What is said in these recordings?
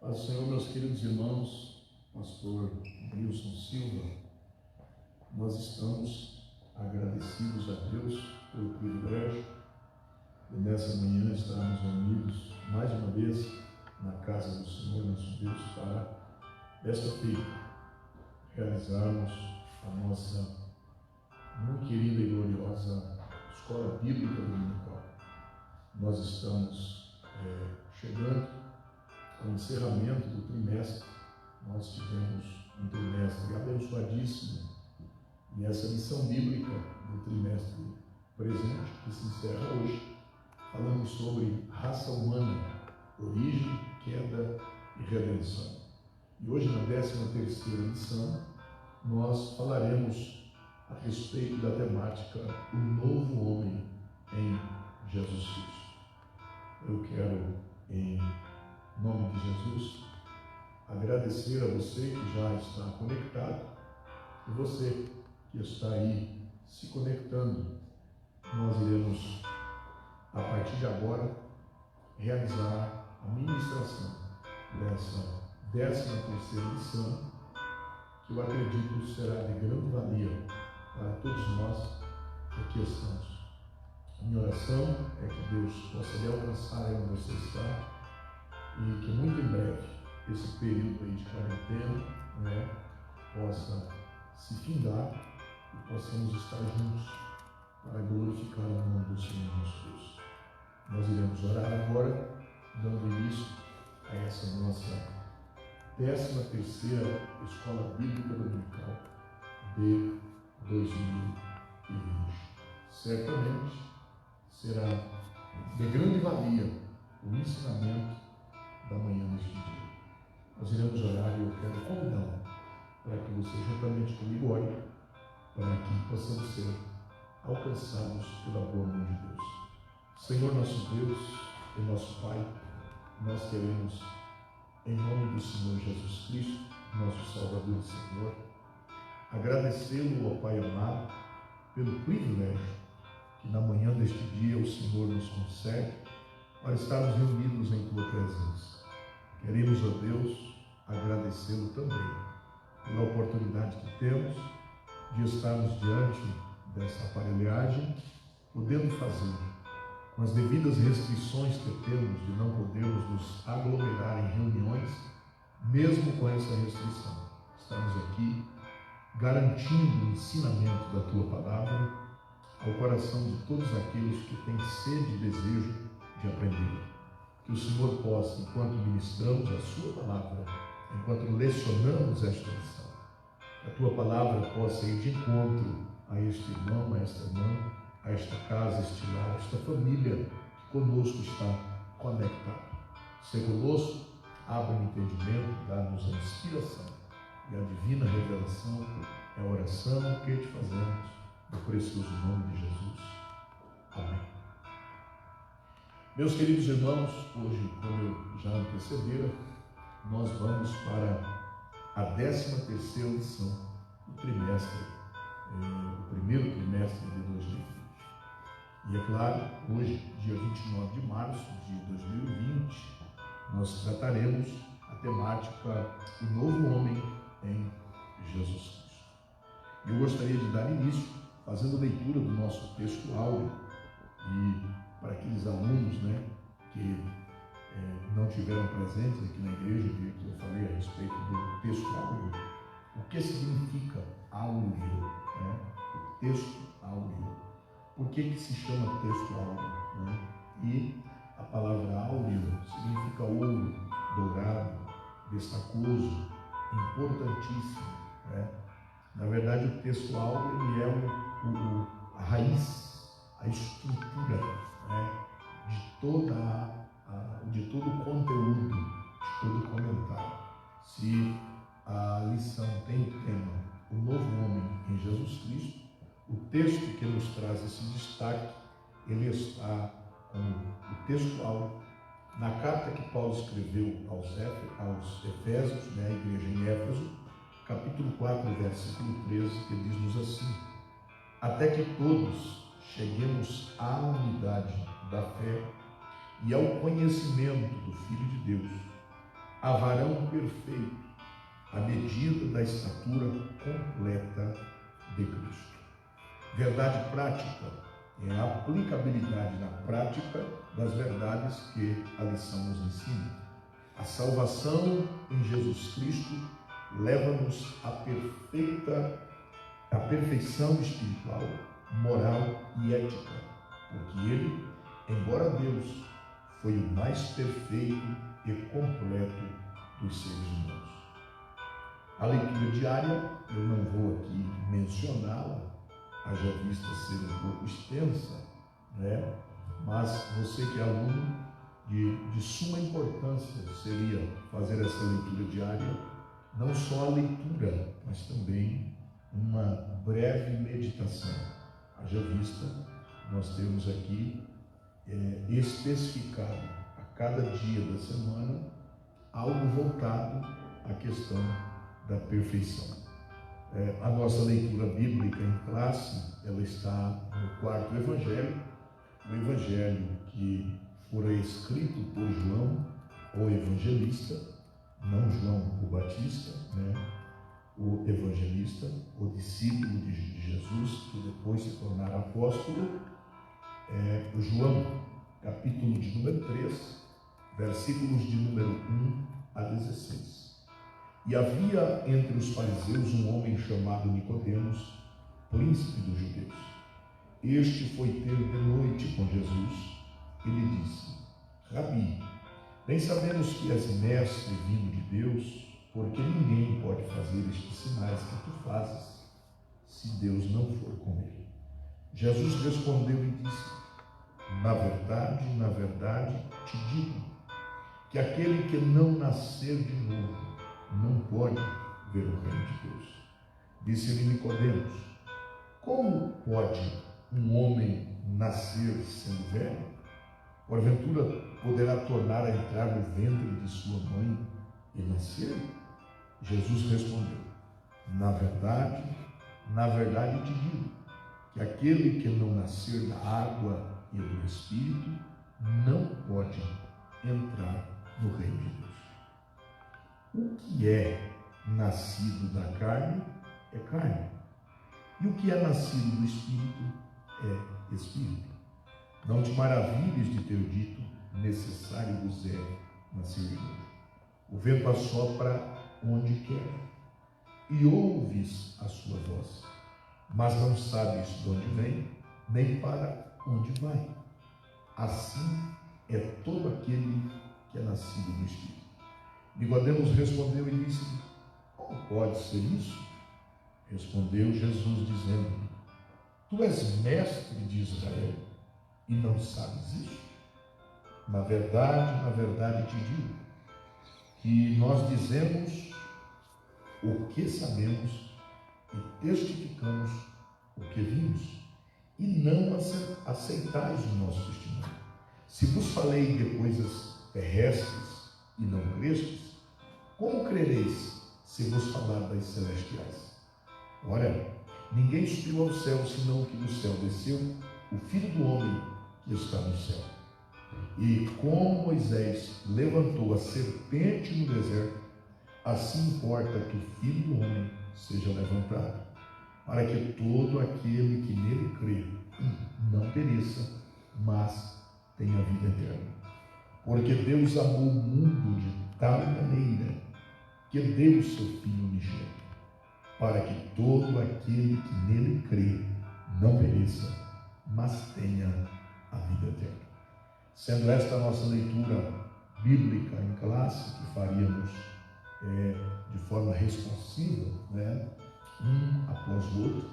Paz do Senhor, meus queridos irmãos, pastor Wilson Silva, nós estamos agradecidos a Deus pelo privilégio de nessa manhã estarmos reunidos mais uma vez na casa do Senhor nosso Deus para, desta feita, realizarmos a nossa muito querida e gloriosa Escola Bíblica Dominical. Nós estamos chegando ao encerramento do trimestre. Nós tivemos um trimestre abençoadíssimo e essa lição bíblica do trimestre presente, que se encerra hoje, falando sobre raça humana, origem, queda e redenção. E hoje, na 13ª lição, nós falaremos a respeito da temática O Novo Homem em Jesus Cristo. Eu quero, em nome de Jesus, agradecer a você que já está conectado e você que está aí se conectando. Nós iremos, a partir de agora, realizar a ministração dessa 13ª lição, que eu acredito será de grande valia para todos nós que aqui estamos. A minha oração é que Deus possa lhe alcançar onde você está e que muito em breve esse período aí de quarentena possa se findar e possamos estar juntos para glorificar o nome do Senhor nosso Deus. Nós iremos orar agora, dando início a essa nossa 13ª Escola Bíblica Dominical de 2020. Certamente será de grande valia o ensinamento da manhã deste dia. Nós iremos orar e eu quero convidá-lo para que você juntamente comigo ore, para que possamos ser alcançados pela boa mão de Deus. Senhor nosso Deus e nosso Pai, nós queremos, em nome do Senhor Jesus Cristo, nosso Salvador e Senhor, agradecê-lo, ó Pai amado, pelo privilégio que na manhã deste dia o Senhor nos concede para estarmos reunidos em Tua presença. Queremos, ó Deus, agradecê-lo também pela oportunidade que temos de estarmos diante dessa aparelhagem, podendo fazer, com as devidas restrições que temos de não podermos nos aglomerar em reuniões, mesmo com essa restrição. Estamos aqui garantindo o ensinamento da Tua palavra ao coração de todos aqueles que têm sede e desejo de aprender. Que o Senhor possa, enquanto ministramos a Sua palavra, enquanto lecionamos esta lição, que a Tua palavra possa ir de encontro a este irmão, a esta irmã, a esta casa, a este lar, a esta família que conosco está conectada. Ser conosco, abre o entendimento, dá-nos a inspiração e a divina revelação. É a oração que te fazemos no precioso nome de Jesus. Amém. Meus queridos irmãos, hoje, como eu já antecedera, nós vamos para a 13ª lição do trimestre, o primeiro trimestre de 2020. E é claro, hoje, dia 29 de março de 2020, nós trataremos a temática O Novo Homem em Jesus Cristo. Eu gostaria de dar início fazendo leitura do nosso texto áureo, e para aqueles alunos que não tiveram presentes aqui na igreja, que eu falei a respeito do texto áureo, o que significa áureo? O texto áureo. Por que se chama texto áureo? E a palavra áureo significa ouro, dourado, destacoso, importantíssimo. Na verdade, o texto áureo é a raiz, a estrutura de todo o conteúdo, de todo o comentário. Se a lição tem o tema O Novo Homem em Jesus Cristo, o texto que nos traz esse destaque, ele está como o texto áureo na carta que Paulo escreveu aos Efésios, a igreja em Éfeso, capítulo 4, versículo 13, que diz-nos assim: até que todos cheguemos à unidade da fé e ao conhecimento do Filho de Deus, a varão perfeito, à medida da estatura completa de Cristo. Verdade prática é a aplicabilidade na prática das verdades que a lição nos ensina. A salvação em Jesus Cristo leva-nos à perfeição espiritual, moral e ética, porque Ele, embora Deus, foi o mais perfeito e completo dos seres humanos. A leitura diária, eu não vou aqui mencioná-la, haja vista ser um pouco extensa, né? Mas você que é aluno, de suma importância seria fazer essa leitura diária, não só a leitura, mas também uma breve meditação. Haja vista, nós temos aqui especificado a cada dia da semana algo voltado à questão da perfeição. A nossa leitura bíblica em classe, ela está no quarto evangelho, o evangelho que fora escrito por João, o evangelista, não João o Batista, né? O evangelista, o discípulo de Jesus, que depois se tornará apóstolo, João, capítulo de número 3, versículos de número 1 a 16. E havia entre os fariseus um homem chamado Nicodemos, príncipe dos judeus. Este foi ter de noite com Jesus e lhe disse: Rabi, bem sabemos que és mestre vindo de Deus, porque ninguém pode fazer estes sinais que tu fazes, se Deus não for com ele. Jesus respondeu e disse: na verdade, te digo, que aquele que não nascer de novo não pode ver o reino de Deus. Disse-lhe Nicodemos: como pode um homem nascer sendo velho? Porventura poderá tornar a entrar no ventre de sua mãe e nascer? Jesus respondeu: na verdade te digo, que aquele que não nascer da água e do Espírito não pode entrar no reino de Deus. O que é nascido da carne é carne, e o que é nascido do Espírito é Espírito. Não te maravilhes de ter dito: necessário vos é nascer de novo. O vento assopra onde quer, e ouves a sua voz, mas não sabes de onde vem, nem para onde vai. Assim é todo aquele que é nascido do Espírito. Nicodemos respondeu e disse: como pode ser isso? Respondeu Jesus dizendo: tu és mestre de Israel e não sabes isso? Na verdade te digo, que nós dizemos o que sabemos e testificamos o que vimos, e não aceitais o nosso testemunho. Se vos falei de coisas terrestres e não crestes, como crereis se vos falar das celestiais? Ora, ninguém subiu ao céu senão o que do céu desceu, o Filho do Homem que está no céu. E como Moisés levantou a serpente no deserto, assim importa que o Filho do Homem seja levantado, para que todo aquele que nele crê não pereça, mas tenha vida eterna. Porque Deus amou o mundo de tal maneira que deu o seu Filho unigênito, para que todo aquele que nele crê não pereça, mas tenha a vida eterna. Sendo esta a nossa leitura bíblica em classe, que faríamos de forma responsiva, né, um após o outro,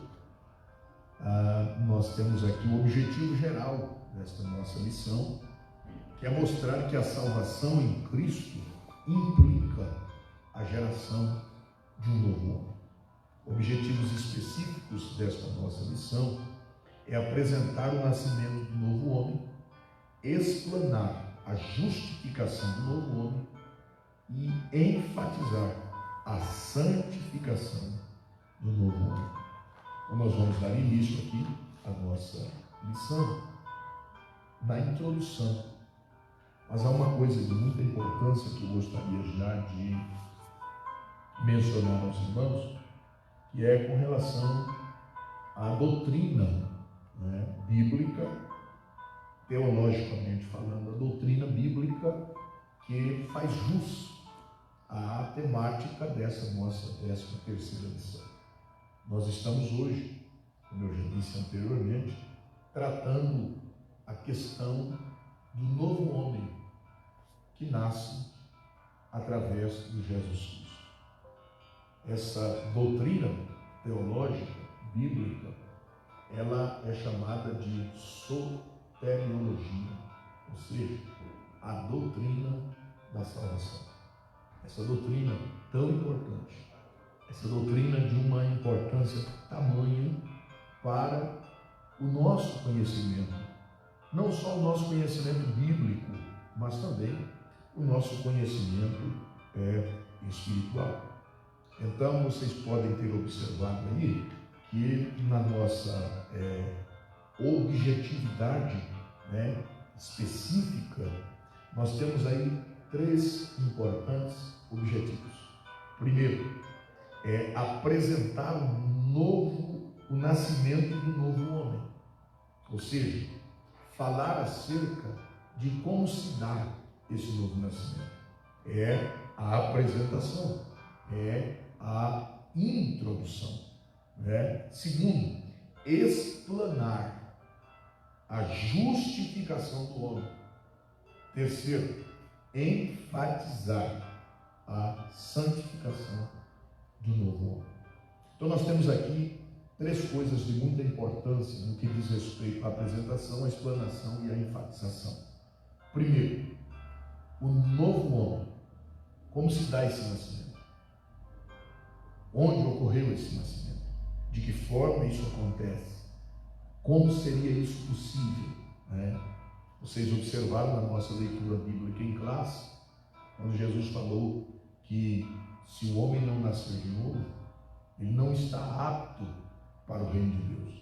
nós temos aqui o objetivo geral desta nossa lição, que é mostrar que a salvação em Cristo implica a geração de um novo homem. Objetivos específicos desta nossa lição é apresentar o nascimento do novo homem, explanar a justificação do novo homem e enfatizar a santificação do novo homem. Então nós vamos dar início aqui à nossa lição. Na introdução, Mas há uma coisa de muita importância que eu gostaria já de mencionar aos irmãos, que é com relação à doutrina, né, bíblica, teologicamente falando, a doutrina bíblica que faz jus à temática dessa nossa 13ª lição. Nós estamos hoje, como eu já disse anteriormente, tratando a questão do novo homem que nasce através de Jesus Cristo. Essa doutrina teológica, bíblica, ela é chamada de soteriologia, ou seja, a doutrina da salvação. Essa doutrina tão importante, essa doutrina de uma importância tamanha para o nosso conhecimento, não só o nosso conhecimento bíblico, mas também o nosso conhecimento espiritual. Então, vocês podem ter observado aí que na nossa objetividade, né, específica, nós temos aí 3 importantes objetivos. Primeiro, é apresentar o nascimento do novo homem, ou seja, falar acerca de como se dá esse novo nascimento. É a apresentação, é a introdução, né? Segundo, explanar a justificação do homem. Terceiro, enfatizar a santificação do novo homem. Então nós temos aqui 3 coisas de muita importância no que diz respeito à apresentação, à explanação e à enfatização. Primeiro, o novo homem. Como se dá esse nascimento? Onde ocorreu esse nascimento? De que forma isso acontece? Como seria isso possível, né? Vocês observaram na nossa leitura bíblica em classe, quando Jesus falou que se o homem não nascer de novo, ele não está apto para o reino de Deus.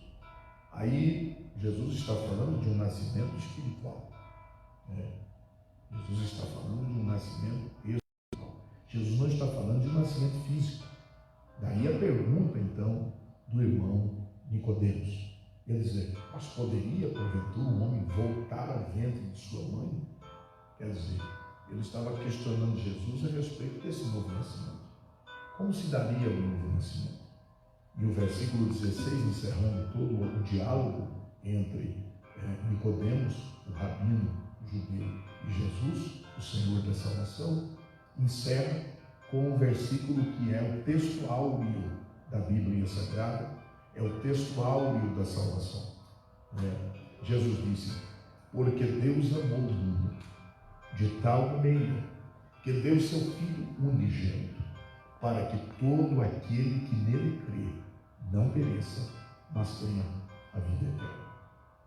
Aí Jesus está falando de um nascimento espiritual, né? Jesus está falando de um nascimento espiritual. Jesus não está falando de um nascimento físico. Daí a pergunta então do irmão Nicodemos. Quer dizer, mas poderia porventura um homem voltar ao ventre de sua mãe? Quer dizer, ele estava questionando Jesus a respeito desse novo nascimento. Como se daria o novo nascimento? E o versículo 16, encerrando todo o diálogo entre Nicodemos, o rabino judeu, e Jesus, o Senhor da salvação, encerra com o versículo que é o texto áureo da Bíblia Sagrada, é o texto áureo da salvação. Jesus disse: porque Deus amou o mundo de tal maneira que deu seu Filho unigênito, para que todo aquele que nele crê não pereça, mas tenha a vida eterna.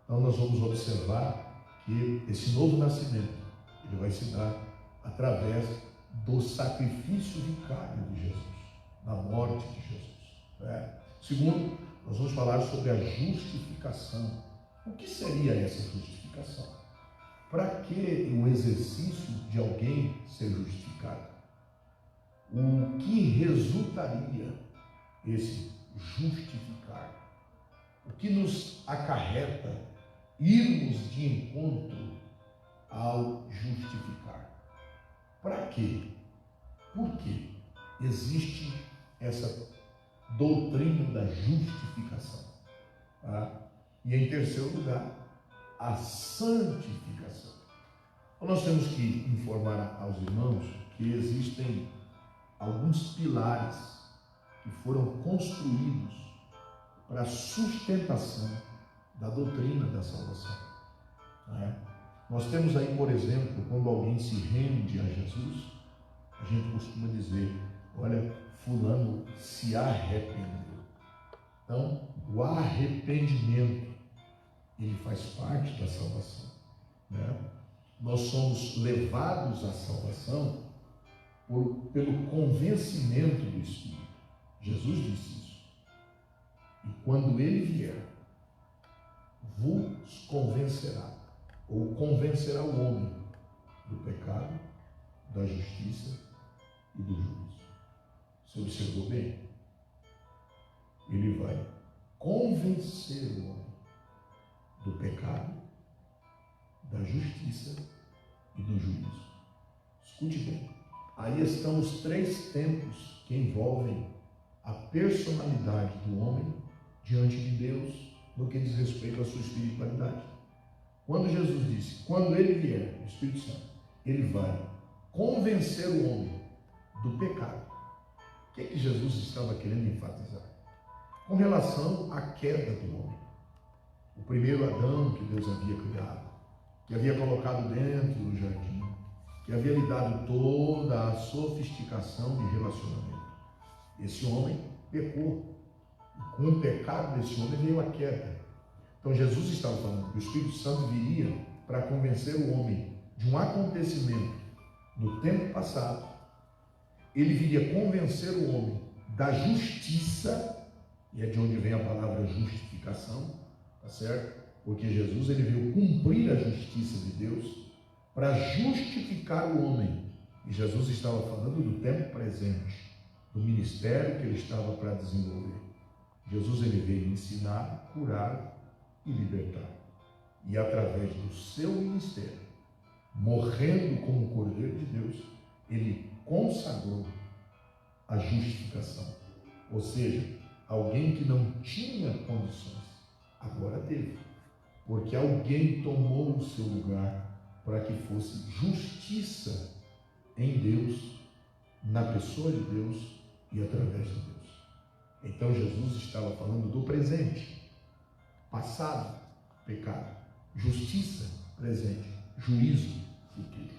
Então nós vamos observar que esse novo nascimento, ele vai se dar através do sacrifício vicário de Jesus, na morte de Jesus. Segundo, nós vamos falar sobre a justificação. O que seria essa justificação? Para que o exercício de alguém ser justificado? O que resultaria esse justificar? O que nos acarreta irmos de encontro ao justificar? Para quê? Por quê existe essa doutrina da justificação? E em terceiro lugar, a santificação. Então, nós temos que informar aos irmãos que existem alguns pilares que foram construídos para a sustentação da doutrina da salvação. Nós temos aí, por exemplo, quando alguém se rende a Jesus, a gente costuma dizer: olha, fulano se arrependeu. Então, o arrependimento, ele faz parte da salvação. Nós somos levados à salvação pelo convencimento do Espírito. Jesus disse isso. E quando ele vier, vos convencerá, ou convencerá o homem do da justiça e do juízo. Você observou bem? Ele vai convencer o homem do pecado, da justiça e do juízo. Escute bem. Aí estão os três tempos que envolvem a personalidade do homem diante de Deus no que diz respeito à sua espiritualidade. Quando Jesus disse, quando ele vier, o Espírito Santo, ele vai convencer o homem do pecado. O que é que Jesus estava querendo enfatizar? Com relação à queda do homem. O primeiro Adão que Deus havia criado, que havia colocado dentro do jardim, que havia lhe dado toda a sofisticação de relacionamento. Esse homem pecou. E com o pecado desse homem veio a queda. Então Jesus estava falando que o Espírito Santo viria para convencer o homem de um acontecimento do tempo passado. Ele viria convencer o homem da justiça, e é de onde vem a palavra justificação, tá certo? Porque Jesus ele veio cumprir a justiça de Deus para justificar o homem. E Jesus estava falando do tempo presente, do ministério que ele estava para desenvolver. Jesus ele veio ensinar, curar e libertar. E através do seu ministério, morrendo como Cordeiro de Deus, ele consagrou a justificação. Ou seja, alguém que não tinha condições, agora teve. Porque alguém tomou o seu lugar para que fosse justiça em Deus, na pessoa de Deus e através de Deus. Então Jesus estava falando do presente, passado, pecado, justiça, presente, juízo, futuro.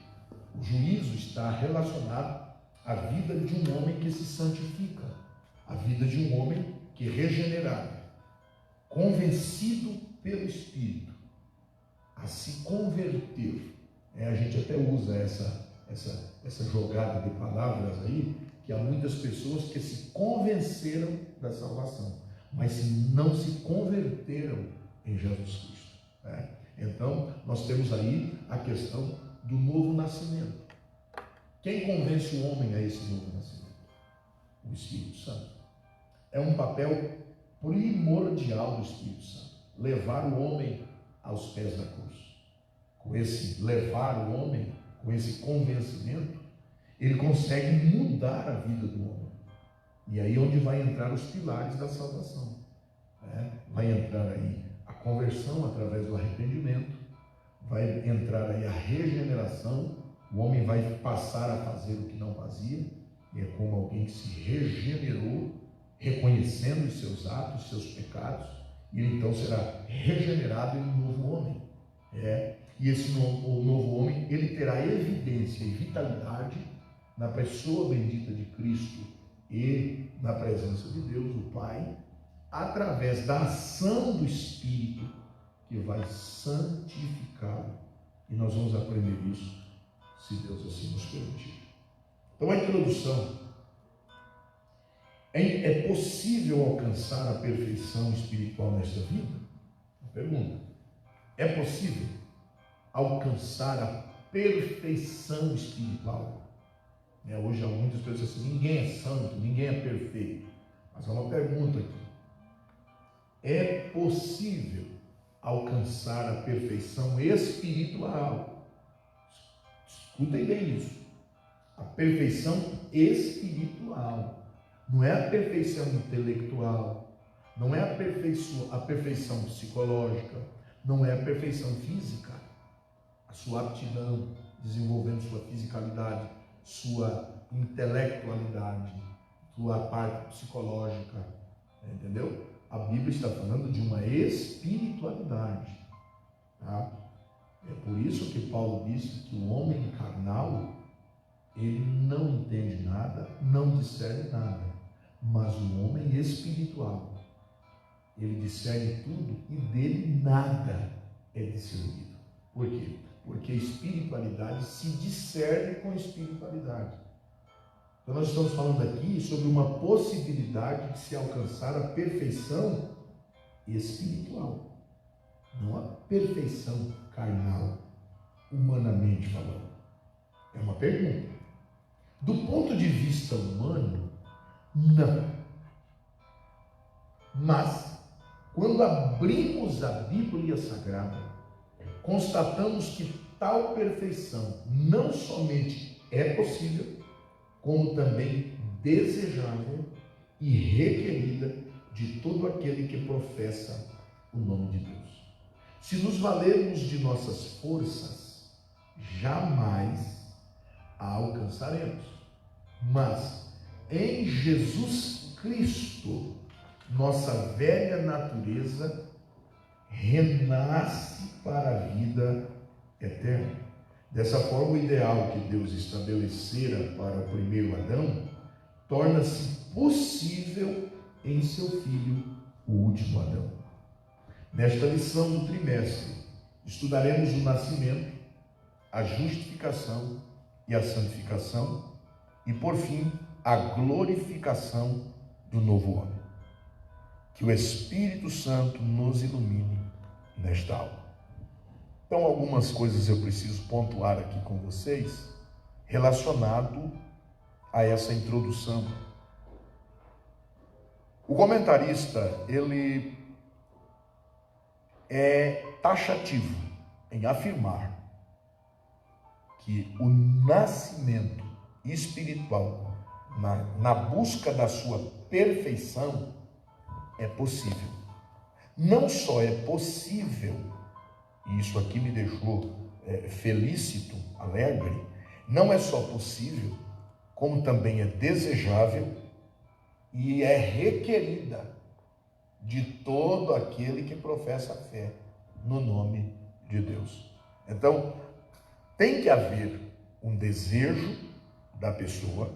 O juízo está relacionado à vida de um homem que se santifica, à vida de um homem que é regenerado, convencido pelo Espírito, a se converter. A gente até usa essa jogada de palavras aí, que há muitas pessoas que se convenceram da salvação, mas não se converteram em Jesus Cristo. Né? Então, nós temos aí a questão do novo nascimento. Quem convence o homem a esse novo nascimento? O Espírito Santo. É um papel primordial do Espírito Santo, levar o homem aos pés da cruz. Com esse levar o homem, com esse convencimento, ele consegue mudar a vida do homem. E aí é onde vai entrar os pilares da salvação. Né? Vai entrar aí a conversão através do arrependimento, vai entrar aí a regeneração, o homem vai passar a fazer o que não fazia, e é como alguém que se regenerou, reconhecendo os seus atos, os seus pecados, e ele então será regenerado em um novo homem. E esse o novo homem, ele terá evidência e vitalidade na pessoa bendita de Cristo e na presença de Deus, o Pai, através da ação do Espírito, que vai santificá-lo. E nós vamos aprender isso, se Deus assim nos permitir. Então, a introdução. É possível alcançar a perfeição espiritual nesta vida? Uma pergunta. É possível alcançar a perfeição espiritual? Hoje há muitas pessoas assim, ninguém é santo, ninguém é perfeito. Mas há uma pergunta aqui. É possível alcançar a perfeição espiritual? Escutem bem isso. A perfeição espiritual. Não é a perfeição intelectual, não é a perfeição psicológica, não é a perfeição física. A sua aptidão, desenvolvendo sua fisicalidade, sua intelectualidade, sua parte psicológica, entendeu? A Bíblia está falando de uma espiritualidade, tá? É por isso que Paulo disse que o homem carnal, ele não entende nada, não discerne nada, mas o homem espiritual, ele discerne tudo e dele nada é discernido. Por quê? Porque a espiritualidade se discerne com a espiritualidade. Então nós estamos falando aqui sobre uma possibilidade de se alcançar a perfeição espiritual, não a perfeição carnal, humanamente falando. É uma pergunta. Do ponto de vista humano, não. Mas, quando abrimos a Bíblia Sagrada, constatamos que tal perfeição não somente é possível, como também desejável e requerida de todo aquele que professa o nome de Deus. Se nos valermos de nossas forças, jamais a alcançaremos. Mas em Jesus Cristo, nossa velha natureza renasce para a vida eterna. Dessa forma, o ideal que Deus estabelecera para o primeiro Adão torna-se possível em seu filho, o último Adão. Nesta lição do trimestre, estudaremos o nascimento, a justificação e a santificação e, por fim, a glorificação do novo homem. Que o Espírito Santo nos ilumine nesta aula. Então, algumas coisas eu preciso pontuar aqui com vocês relacionado a essa introdução. O comentarista, ele é taxativo em afirmar que o nascimento espiritual, na busca da sua perfeição, é possível. Não só é possível, e isso aqui me deixou felicito, alegre, não é só possível, como também é desejável e é requerida de todo aquele que professa a fé no nome de Deus. Então, tem que haver um desejo da pessoa,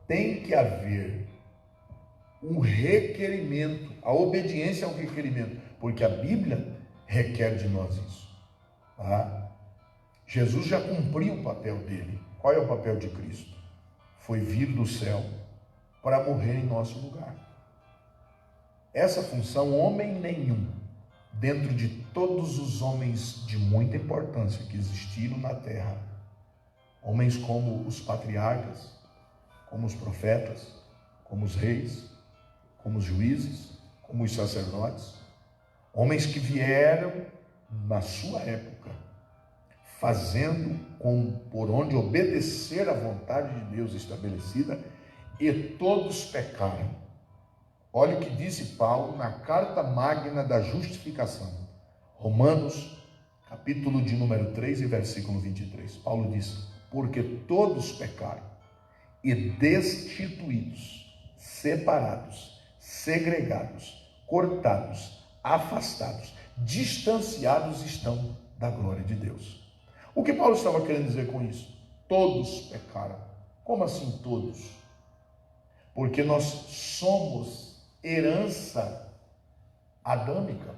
tem que haver um requerimento, a obediência ao requerimento, porque a Bíblia requer de nós isso. Tá? Jesus já cumpriu o papel dele. Qual é o papel de Cristo? Foi vir do céu para morrer em nosso lugar. Essa função, homem nenhum, dentro de todos os homens de muita importância que existiram na terra, homens como os patriarcas, como os profetas, como os reis, como os juízes, como os sacerdotes, homens que vieram na sua época, fazendo por onde obedecer à vontade de Deus estabelecida, e todos pecaram. Olha o que disse Paulo na carta magna da justificação, Romanos, capítulo de número 3 e versículo 23. Paulo diz: porque todos pecaram e destituídos, separados, segregados, cortados, afastados, distanciados estão da glória de Deus. O que Paulo estava querendo dizer com isso? Todos pecaram. Como assim todos? Porque nós somos herança adâmica.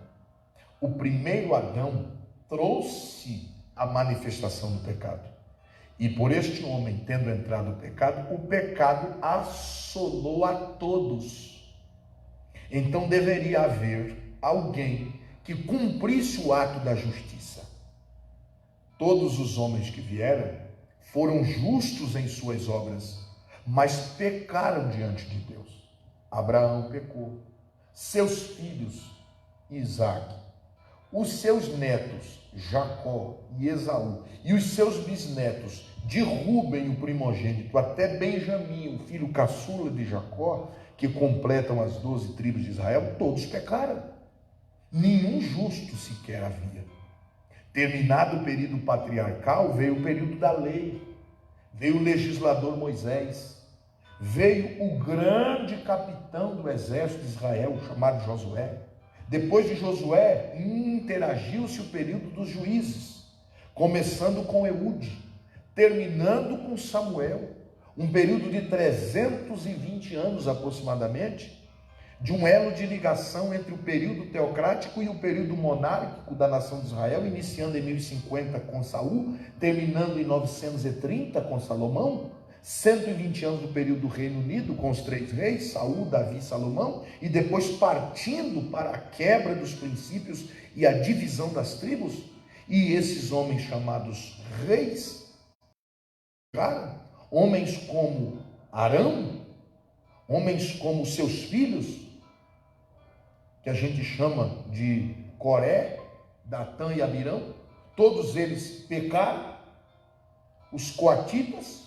O primeiro Adão trouxe a manifestação do pecado. E por este homem tendo entrado o pecado assolou a todos. Então deveria haver alguém que cumprisse o ato da justiça. Todos os homens que vieram foram justos em suas obras, mas pecaram diante de Deus. Abraão pecou, seus filhos, Isaac, os seus netos, Jacó e Esaú, e os seus bisnetos, de Rúben, o primogênito, até Benjamim, o filho caçula de Jacó, que completam as 12 tribos de Israel, todos pecaram. Nenhum justo sequer havia. Terminado o período patriarcal, veio o período da lei, veio o legislador Moisés, veio o grande capitão do exército de Israel, chamado Josué. Depois de Josué, interagiu-se o período dos juízes, começando com Eude, terminando com Samuel, um período de 320 anos aproximadamente, de um elo de ligação entre o período teocrático e o período monárquico da nação de Israel, iniciando em 1050 com Saul, terminando em 930 com Salomão, 120 anos do período do Reino Unido com os 3 reis, Saul, Davi e Salomão, e depois partindo para a quebra dos princípios e a divisão das tribos, e esses homens chamados reis, homens como Arão, homens como seus filhos, que a gente chama de Coré, Datã e Abirão, todos eles pecaram. Os coatitas,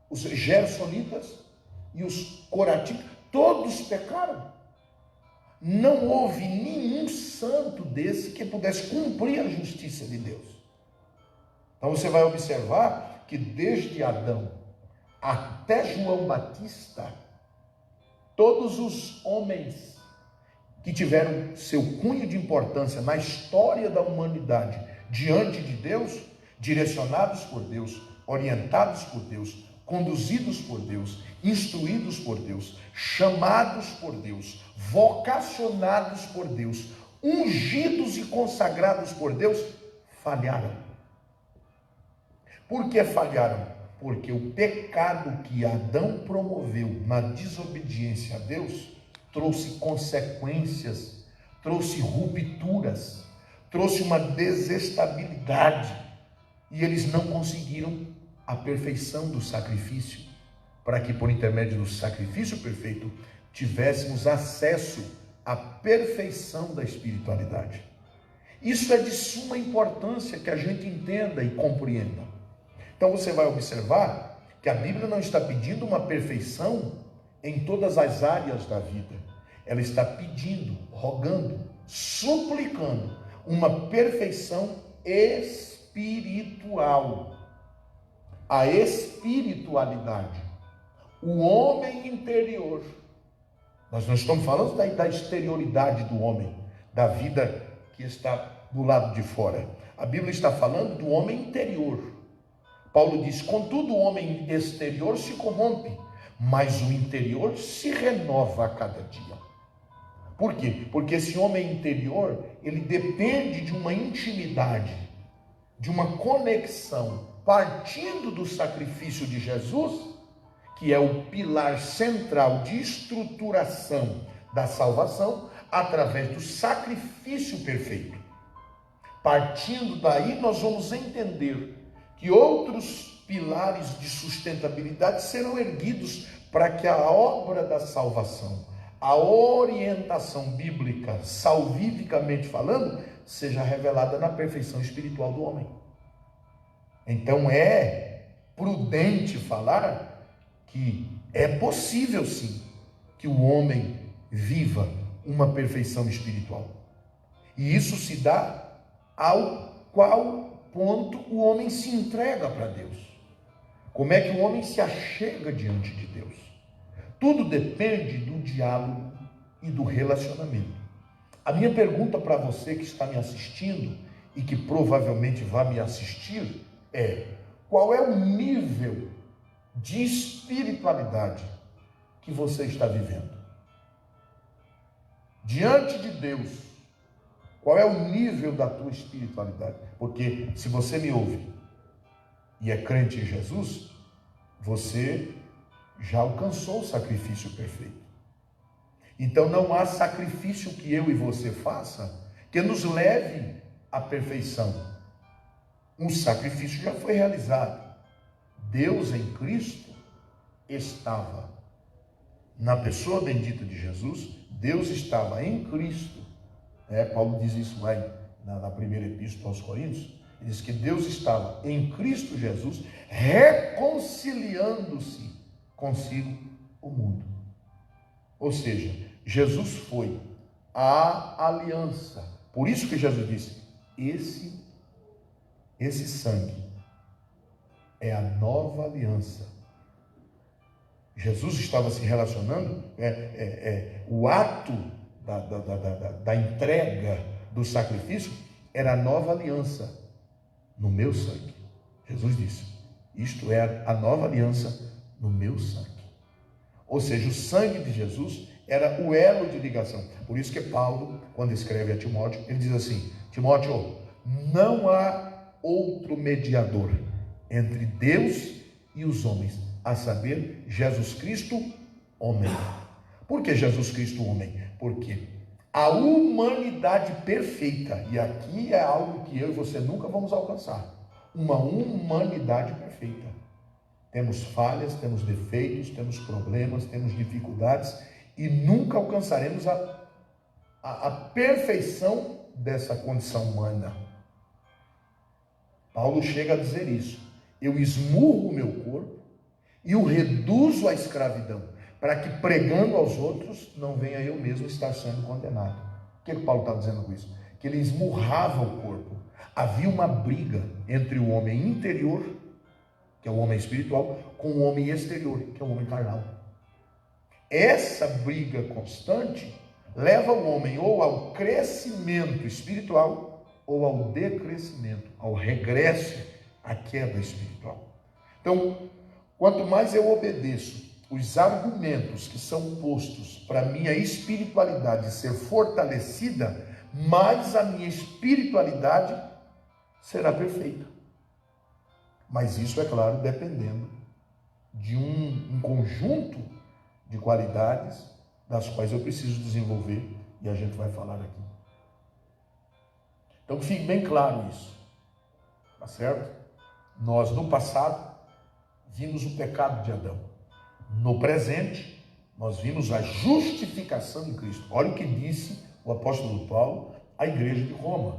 os gersonitas e os coratitas, todos pecaram. Não houve nenhum santo desse que pudesse cumprir a justiça de Deus. Então você vai observar que desde Adão até João Batista, todos os homens que tiveram seu cunho de importância na história da humanidade diante de Deus, direcionados por Deus, orientados por Deus, conduzidos por Deus, instruídos por Deus, chamados por Deus, vocacionados por Deus, ungidos e consagrados por Deus, falharam. Por que falharam? Porque o pecado que Adão promoveu na desobediência a Deus trouxe consequências, trouxe rupturas, trouxe uma desestabilidade, e eles não conseguiram a perfeição do sacrifício, para que por intermédio do sacrifício perfeito tivéssemos acesso à perfeição da espiritualidade. Isso é de suma importância que a gente entenda e compreenda. Então você vai observar que a Bíblia não está pedindo uma perfeição em todas as áreas da vida. Ela está pedindo, rogando, suplicando uma perfeição espiritual. A espiritualidade, o homem interior. Nós não estamos falando da exterioridade do homem, da vida que está do lado de fora. A Bíblia está falando do homem interior. Paulo diz: contudo, o homem exterior se corrompe, mas o interior se renova a cada dia. Por quê? Porque esse homem interior, ele depende de uma intimidade, de uma conexão, partindo do sacrifício de Jesus, que é o pilar central de estruturação da salvação, através do sacrifício perfeito. Partindo daí, nós vamos entender que outros pilares de sustentabilidade serão erguidos para que a obra da salvação, a orientação bíblica, salvificamente falando, seja revelada na perfeição espiritual do homem. Então é prudente falar que é possível sim que o homem viva uma perfeição espiritual. E isso se dá ao qual ponto o homem se entrega para Deus. Como é que o homem se achega diante de Deus? Tudo depende do diálogo e do relacionamento. A minha pergunta para você que está me assistindo e que provavelmente vai me assistir é: qual é o nível de espiritualidade que você está vivendo? Diante de Deus, qual é o nível da tua espiritualidade? Porque se você me ouve e é crente em Jesus, você já alcançou o sacrifício perfeito. Então não há sacrifício que eu e você faça que nos leve à perfeição. Um sacrifício já foi realizado. Deus em Cristo estava na pessoa bendita de Jesus. Deus estava em Cristo. Paulo diz isso lá na primeira epístola aos Coríntios. Ele diz que Deus estava em Cristo Jesus reconciliando-se consigo o mundo. Ou seja, Jesus foi a aliança. Por isso que Jesus disse: esse sangue é a nova aliança. Jesus estava se relacionando, o ato da entrega do sacrifício era a nova aliança no meu sangue. Jesus disse: isto é a nova aliança no meu sangue. Ou seja, o sangue de Jesus era o elo de ligação. Por isso que Paulo, quando escreve a Timóteo, ele diz assim: Timóteo, não há outro mediador entre Deus e os homens, a saber, Jesus Cristo, homem. Por que Jesus Cristo, homem? Porque a humanidade perfeita, e aqui é algo que eu e você nunca vamos alcançar, uma humanidade perfeita. Temos falhas, temos defeitos, temos problemas, temos dificuldades e nunca alcançaremos a perfeição dessa condição humana. Paulo chega a dizer isso. Eu esmurro o meu corpo e o reduzo à escravidão, para que pregando aos outros não venha eu mesmo estar sendo condenado. O que Paulo está dizendo com isso? Que ele esmurrava o corpo. Havia uma briga entre o homem interior, que é o homem espiritual, com o homem exterior, que é o homem carnal. Essa briga constante leva o homem ou ao crescimento espiritual ou ao decrescimento, ao regresso à queda espiritual. Então, quanto mais eu obedeço os argumentos que são postos para a minha espiritualidade ser fortalecida, mais a minha espiritualidade será perfeita. Mas isso, é claro, dependendo de um conjunto de qualidades das quais eu preciso desenvolver, e a gente vai falar aqui. Então fique bem claro isso, tá certo? Nós no passado vimos o pecado de Adão. No presente, nós vimos a justificação em Cristo. Olha o que disse o apóstolo Paulo à igreja de Roma.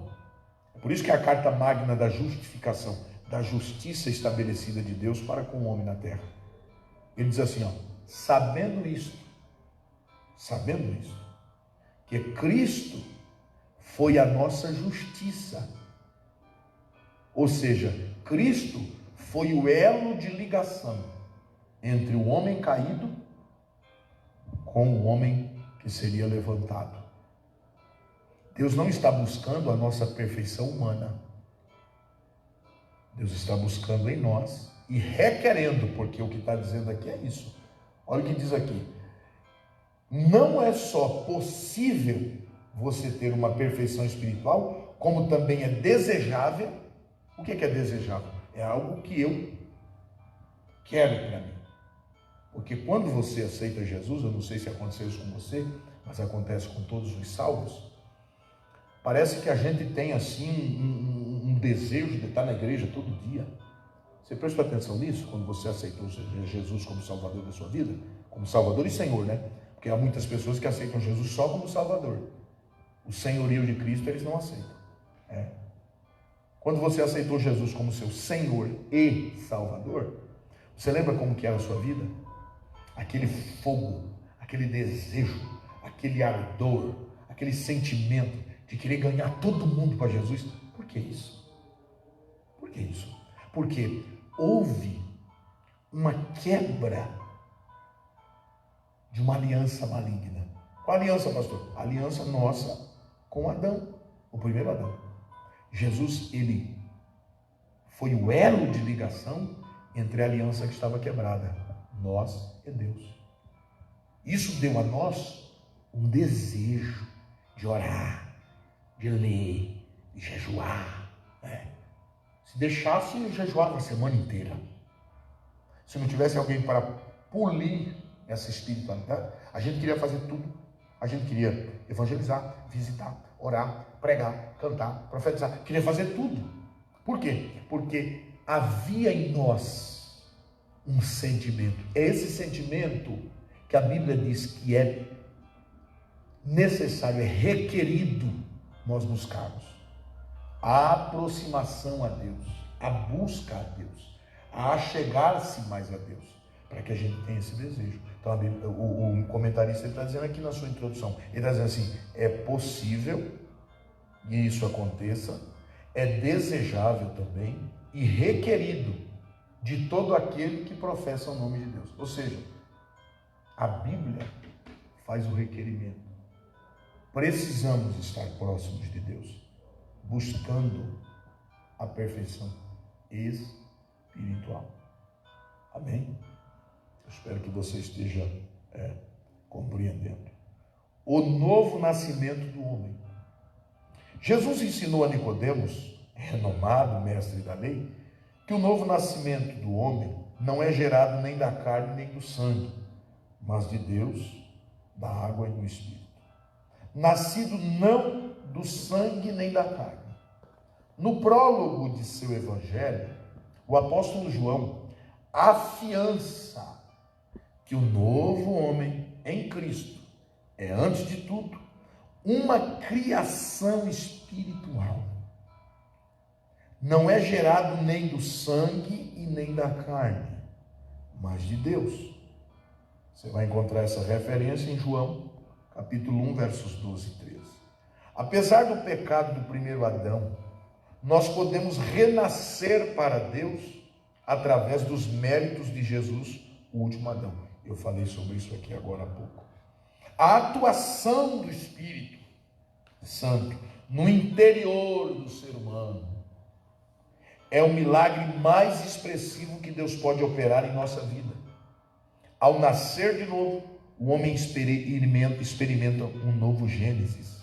É por isso que é a carta magna da justificação, da justiça estabelecida de Deus para com o homem na terra. Ele diz assim, ó, sabendo isto, que Cristo foi a nossa justiça. Ou seja, Cristo foi o elo de ligação entre o homem caído com o homem que seria levantado. Deus não está buscando a nossa perfeição humana. Deus está buscando em nós e requerendo, porque o que está dizendo aqui é isso. Olha o que diz aqui. Não é só possível você ter uma perfeição espiritual, como também é desejável. O que é desejável? É algo que eu quero para mim. Porque quando você aceita Jesus, eu não sei se aconteceu isso com você, mas acontece com todos os salvos, parece que a gente tem assim um desejo de estar na igreja todo dia. Você prestou atenção nisso quando você aceitou Jesus como Salvador da sua vida? Como Salvador e Senhor, né? Porque há muitas pessoas que aceitam Jesus só como Salvador. O senhorio de Cristo eles não aceitam. Quando você aceitou Jesus como seu Senhor e Salvador, você lembra como que era a sua vida? Aquele fogo, aquele desejo, aquele ardor, aquele sentimento de querer ganhar todo mundo para Jesus. Por que isso? Por que isso? Porque houve uma quebra de uma aliança maligna. Qual aliança, pastor? A aliança nossa com Adão, o primeiro Adão. Jesus, ele foi o elo de ligação entre a aliança que estava quebrada, nós e Deus. Isso deu a nós um desejo de orar, de ler, de jejuar. Se deixasse, eu jejuava a semana inteira. Se não tivesse alguém para polir essa espiritualidade, a gente queria fazer tudo. A gente queria evangelizar, visitar, orar, pregar, cantar, profetizar. Queria fazer tudo. Por quê? Porque havia em nós um sentimento. É esse sentimento que a Bíblia diz que é necessário, é requerido nós buscarmos. A aproximação a Deus, a busca a Deus, a chegar-se mais a Deus, para que a gente tenha esse desejo. Então o comentarista está dizendo aqui na sua introdução, ele está dizendo assim, é possível que isso aconteça, é desejável também e requerido de todo aquele que professa o nome de Deus. Ou seja, a Bíblia faz o requerimento. Precisamos estar próximos de Deus, buscando a perfeição espiritual. Amém? Eu espero que você esteja compreendendo. O novo nascimento do homem. Jesus ensinou a Nicodemos, renomado mestre da lei, que o novo nascimento do homem não é gerado nem da carne nem do sangue, mas de Deus, da água e do Espírito. Nascido não do sangue nem da carne. No prólogo de seu evangelho, o apóstolo João afiança que o novo homem em Cristo é, antes de tudo, uma criação espiritual. Não é gerado nem do sangue e nem da carne, mas de Deus. Você vai encontrar essa referência em João, capítulo 1, versos 12 e 13. Apesar do pecado do primeiro Adão, nós podemos renascer para Deus através dos méritos de Jesus, o último Adão. Eu falei sobre isso aqui agora há pouco. A atuação do Espírito Santo no interior do ser humano é o milagre mais expressivo que Deus pode operar em nossa vida. Ao nascer de novo, o homem experimenta um novo Gênesis,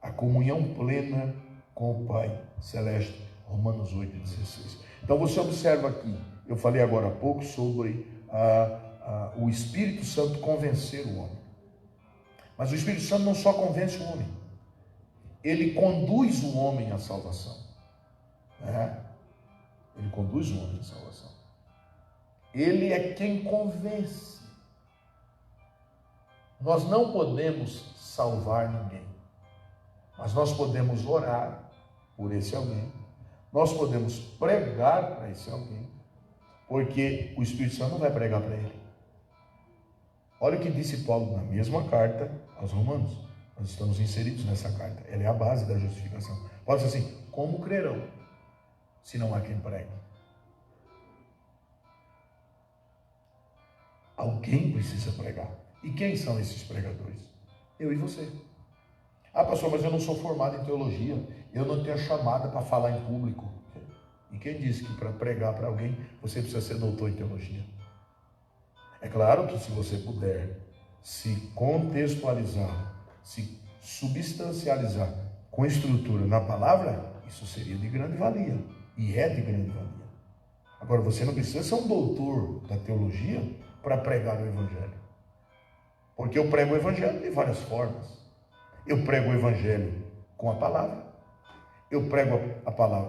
a comunhão plena com o Pai Celeste, Romanos 8,16. Então você observa aqui, eu falei agora há pouco sobre o Espírito Santo convencer o homem. Mas o Espírito Santo não só convence o homem, ele conduz o homem à salvação. Ele conduz o homem à salvação. Ele é quem convence. Nós não podemos salvar ninguém, mas nós podemos orar por esse alguém, nós podemos pregar para esse alguém, porque o Espírito Santo não vai pregar para ele. Olha o que disse Paulo na mesma carta aos Romanos. Nós estamos inseridos nessa carta, ela é a base da justificação. Pode ser assim: como crerão se não há quem pregue? Alguém precisa pregar. E quem são esses pregadores? Eu e você. Ah, pastor, mas eu não sou formado em teologia, eu não tenho chamada para falar em público. E quem disse que para pregar para alguém você precisa ser doutor em teologia? É claro que se você puder se contextualizar, se substancializar com estrutura na palavra, isso seria de grande valia. E é de grande valia. Agora, você não precisa ser um doutor da teologia para pregar o Evangelho. Porque eu prego o Evangelho de várias formas. Eu prego o Evangelho com a palavra. Eu prego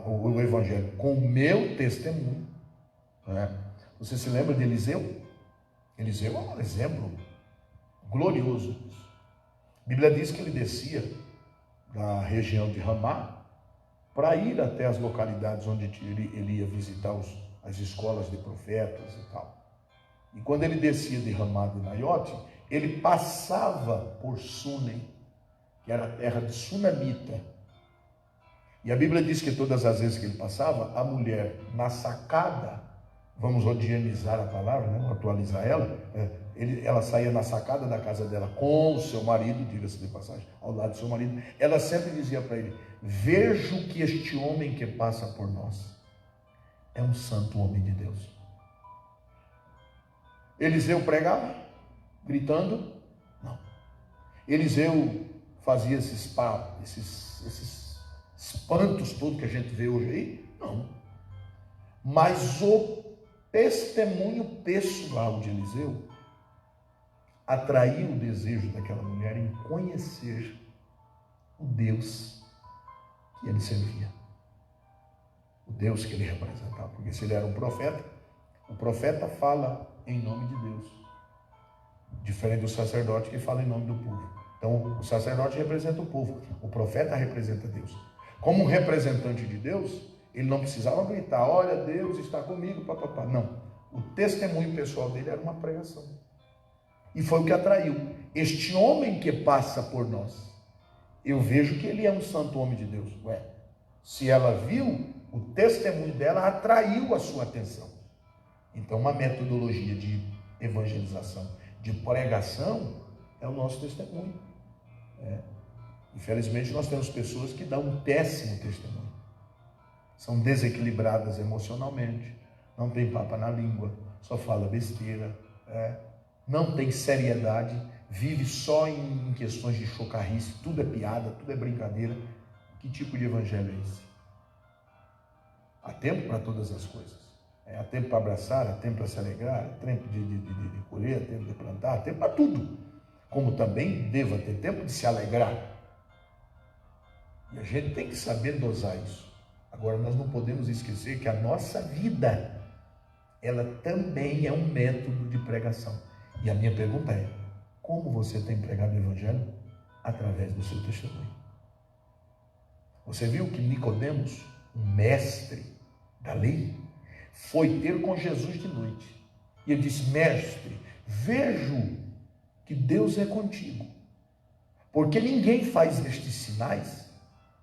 o Evangelho com o meu testemunho. Você se lembra de Eliseu? Eliseu é um exemplo glorioso disso. A Bíblia diz que ele descia da região de Ramá para ir até as localidades onde ele ia visitar as escolas de profetas e tal. E quando ele descia de Ramá de Naiote, ele passava por Sunem, que era a terra de Sunamita. E a Bíblia diz que todas as vezes que ele passava, a mulher na sacada, vamos odianizar a palavra, vamos atualizar ela, ela saía na sacada da casa dela com o seu marido, diga-se de passagem, ao lado do seu marido, ela sempre dizia para ele: vejo que este homem que passa por nós é um santo homem de Deus. Eliseu pregava, gritando? Não. Eliseu fazia esses espantos todos que a gente vê hoje aí? Não. Mas o testemunho pessoal de Eliseu atraiu o desejo daquela mulher em conhecer o Deus que ele servia, o Deus que ele representava. Porque se ele era um profeta, o profeta fala em nome de Deus, diferente do sacerdote que fala em nome do povo. Então o sacerdote representa o povo, o profeta representa Deus. Como um representante de Deus, ele não precisava gritar: olha, Deus está comigo, papapá. Não, o testemunho pessoal dele era uma pregação. E foi o que atraiu. Este homem que passa por nós, eu vejo que ele é um santo homem de Deus. Se ela viu, o testemunho dela atraiu a sua atenção. Então, uma metodologia de evangelização, de pregação, é o nosso testemunho. Infelizmente, nós temos pessoas que dão um péssimo testemunho. São desequilibradas emocionalmente, não tem papa na língua, só fala besteira, não tem seriedade, vive só em questões de chocarrice, tudo é piada, tudo é brincadeira. Que tipo de evangelho é esse? Há tempo para todas as coisas. Há tempo para abraçar, há tempo para se alegrar, há tempo de colher, há tempo de plantar, há tempo para tudo. Como também deva ter tempo de se alegrar. E a gente tem que saber dosar isso. Agora, nós não podemos esquecer que a nossa vida ela também é um método de pregação. E a minha pergunta é: como você tem pregado o evangelho? Através do seu testemunho. Você viu que Nicodemos, um mestre da lei, foi ter com Jesus de noite. E ele disse: mestre, vejo que Deus é contigo, porque ninguém faz estes sinais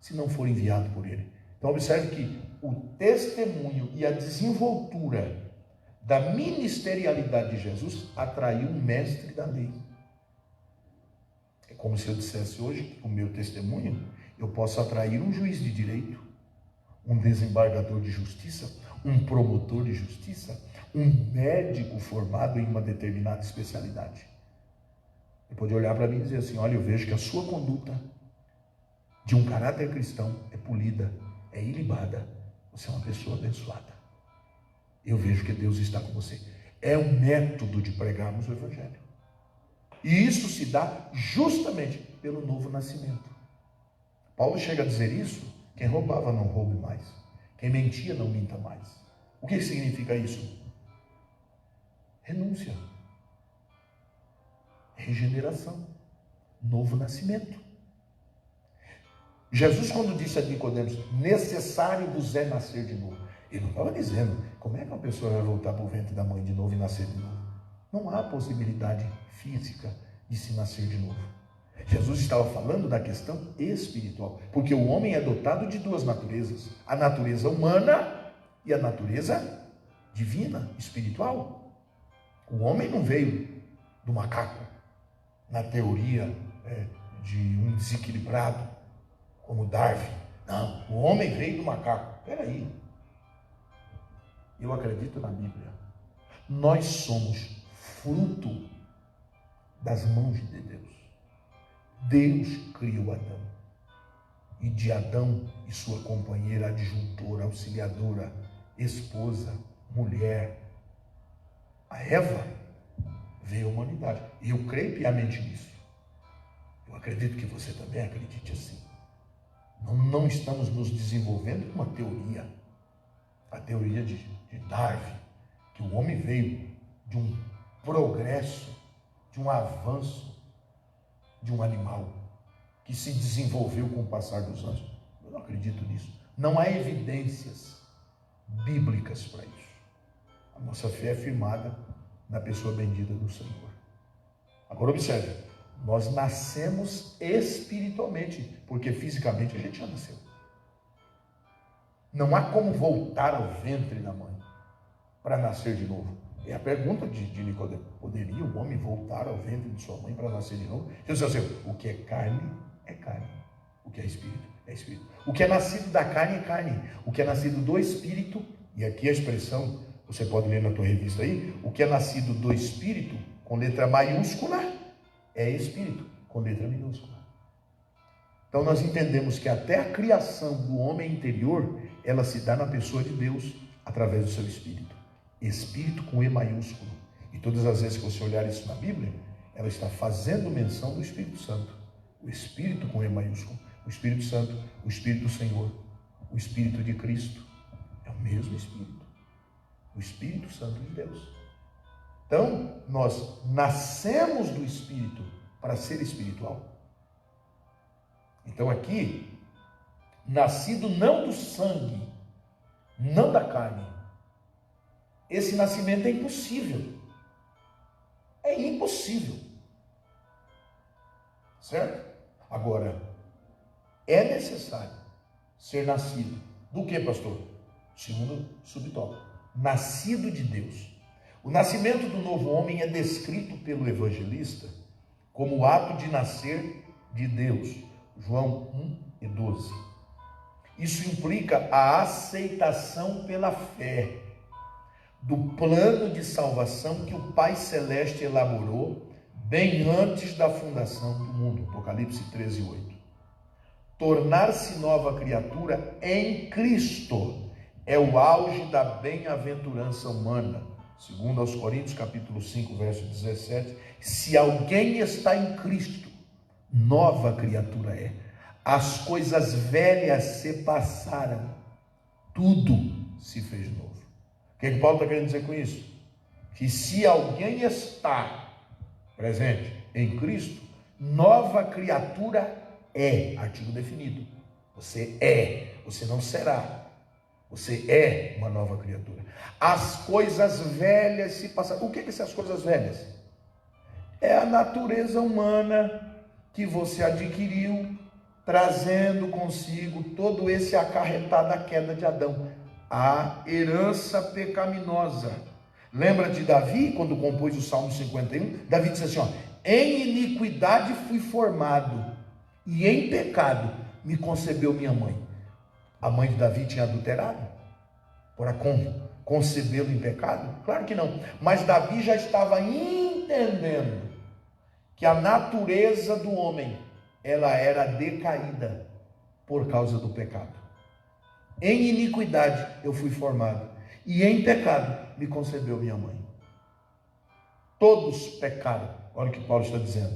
se não for enviado por ele. Então observe que o testemunho e a desenvoltura da ministerialidade de Jesus atraiu um mestre da lei. É como se eu dissesse hoje que com o meu testemunho eu posso atrair um juiz de direito, um desembargador de justiça, um promotor de justiça, um médico formado em uma determinada especialidade. Ele pode olhar para mim e dizer assim: olha, eu vejo que a sua conduta de um caráter cristão é polida, é ilibada, você é uma pessoa abençoada. Eu vejo que Deus está com você. É um método de pregarmos o evangelho. E isso se dá justamente pelo novo nascimento. Paulo chega a dizer isso: quem roubava não roube mais, quem mentia não minta mais. O que significa isso? Renúncia, regeneração, novo nascimento. Jesus, quando disse a Nicodemos: necessário vos é nascer de novo, ele não estava dizendo como é que uma pessoa vai voltar para o ventre da mãe de novo e nascer de novo. Não há possibilidade física de se nascer de novo. Jesus estava falando da questão espiritual, porque o homem é dotado de duas naturezas: a natureza humana e a natureza divina, espiritual. O homem não veio do macaco, na teoria de um desequilibrado, como Darwin. Não, o homem veio do macaco. Espera aí. Eu acredito na Bíblia. Nós somos fruto das mãos de Deus. Deus criou Adão. E de Adão e sua companheira, adjuntora, auxiliadora, esposa, mulher, a Eva, veio a humanidade. E eu creio piamente nisso. Eu acredito que você também acredite assim. Não estamos nos desenvolvendo uma teoria. A teoria de Darwin, que o homem veio de um progresso, de um avanço de um animal que se desenvolveu com o passar dos anos. Eu não acredito nisso. Não há evidências bíblicas para isso. A nossa fé é firmada na pessoa bendita do Senhor. Agora observe, nós nascemos espiritualmente, porque fisicamente a gente já nasceu. Não há como voltar ao ventre da mãe para nascer de novo. É a pergunta de Nicodemo: poderia o homem voltar ao ventre de sua mãe para nascer de novo? Jesus disse assim: o que é carne, o que é espírito, é espírito. O que é nascido da carne é carne, o que é nascido do espírito, e aqui a expressão, você pode ler na tua revista aí, o que é nascido do espírito, com letra maiúscula, é espírito, com letra minúscula. Então nós entendemos que até a criação do homem interior, ela se dá na pessoa de Deus, através do seu espírito. Espírito com E maiúsculo. E todas as vezes que você olhar isso na Bíblia, ela está fazendo menção do Espírito Santo. O Espírito com E maiúsculo. O Espírito Santo, o Espírito do Senhor, o Espírito de Cristo. É o mesmo Espírito. O Espírito Santo de Deus. Então, nós nascemos do Espírito para ser espiritual. Então aqui, nascido não do sangue, não da carne. Esse nascimento é impossível. É impossível. Certo? Agora, é necessário ser nascido do que, pastor? Segundo subtópico, nascido de Deus. O nascimento do novo homem é descrito pelo evangelista como o ato de nascer de Deus. João 1:12. Isso implica a aceitação pela fé do plano de salvação que o Pai Celeste elaborou bem antes da fundação do mundo. Apocalipse 13:8. Tornar-se nova criatura em Cristo é o auge da bem-aventurança humana. Segundo aos Coríntios, capítulo 5, verso 17. Se alguém está em Cristo, nova criatura é. As coisas velhas se passaram, tudo se fez novo. O que Paulo está querendo dizer com isso? Que se alguém está presente em Cristo, nova criatura é, artigo definido. Você é, você não será. Você é uma nova criatura. As coisas velhas se passaram. O que são as coisas velhas? É a natureza humana que você adquiriu, trazendo consigo todo esse acarretado da queda de Adão. A herança pecaminosa. Lembra de Davi, quando compôs o Salmo 51? Davi disse assim, ó, em iniquidade fui formado, e em pecado me concebeu minha mãe. A mãe de Davi tinha adulterado? Por concebê-lo em pecado? Claro que não. Mas Davi já estava entendendo que a natureza do homem, ela era decaída por causa do pecado. Em iniquidade eu fui formado, e em pecado me concebeu minha mãe. Todos pecaram, olha o que Paulo está dizendo,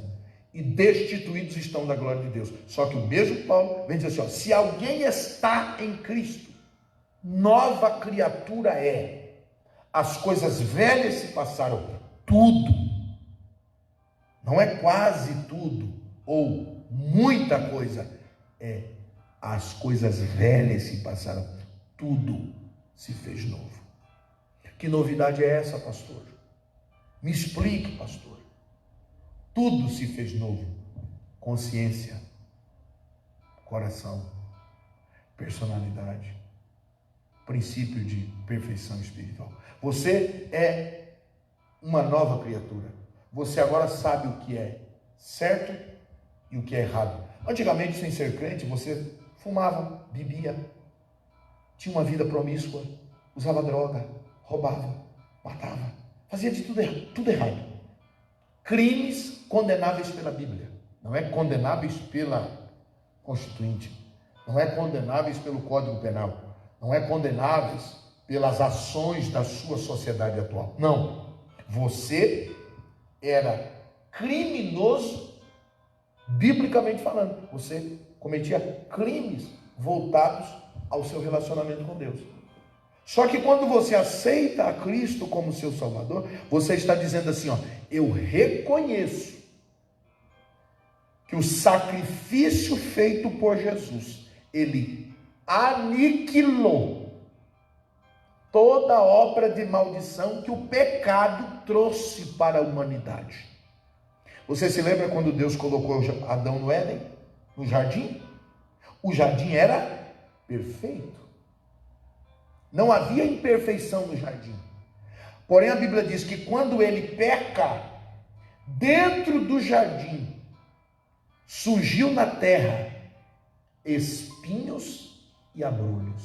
e destituídos estão da glória de Deus. Só que o mesmo Paulo vem dizer assim, ó, se alguém está em Cristo, nova criatura é. As coisas velhas se passaram, tudo, não é quase tudo, ou muita coisa, as coisas velhas se passaram, tudo se fez novo. Que novidade é essa, pastor? Me explique, pastor. Tudo se fez novo. Consciência, coração, personalidade, princípio de perfeição espiritual. Você é uma nova criatura. Você agora sabe o que é certo e o que é errado. Antigamente, sem ser crente, você fumava, bebia, tinha uma vida promíscua, usava droga, roubava, matava, fazia de tudo errado. Crimes condenáveis pela Bíblia, não é condenáveis pela Constituinte, não é condenáveis pelo Código Penal, não é condenáveis pelas ações da sua sociedade atual. Não, você era criminoso, biblicamente falando. Você cometia crimes voltados ao seu relacionamento com Deus. Só que quando você aceita a Cristo como seu Salvador, você está dizendo assim, ó, eu reconheço que o sacrifício feito por Jesus, ele aniquilou toda a obra de maldição que o pecado trouxe para a humanidade. Você se lembra quando Deus colocou Adão no Éden, no jardim? O jardim era perfeito. Não havia imperfeição no jardim. Porém, a Bíblia diz que quando ele peca, dentro do jardim, surgiu na terra espinhos e abrolhos.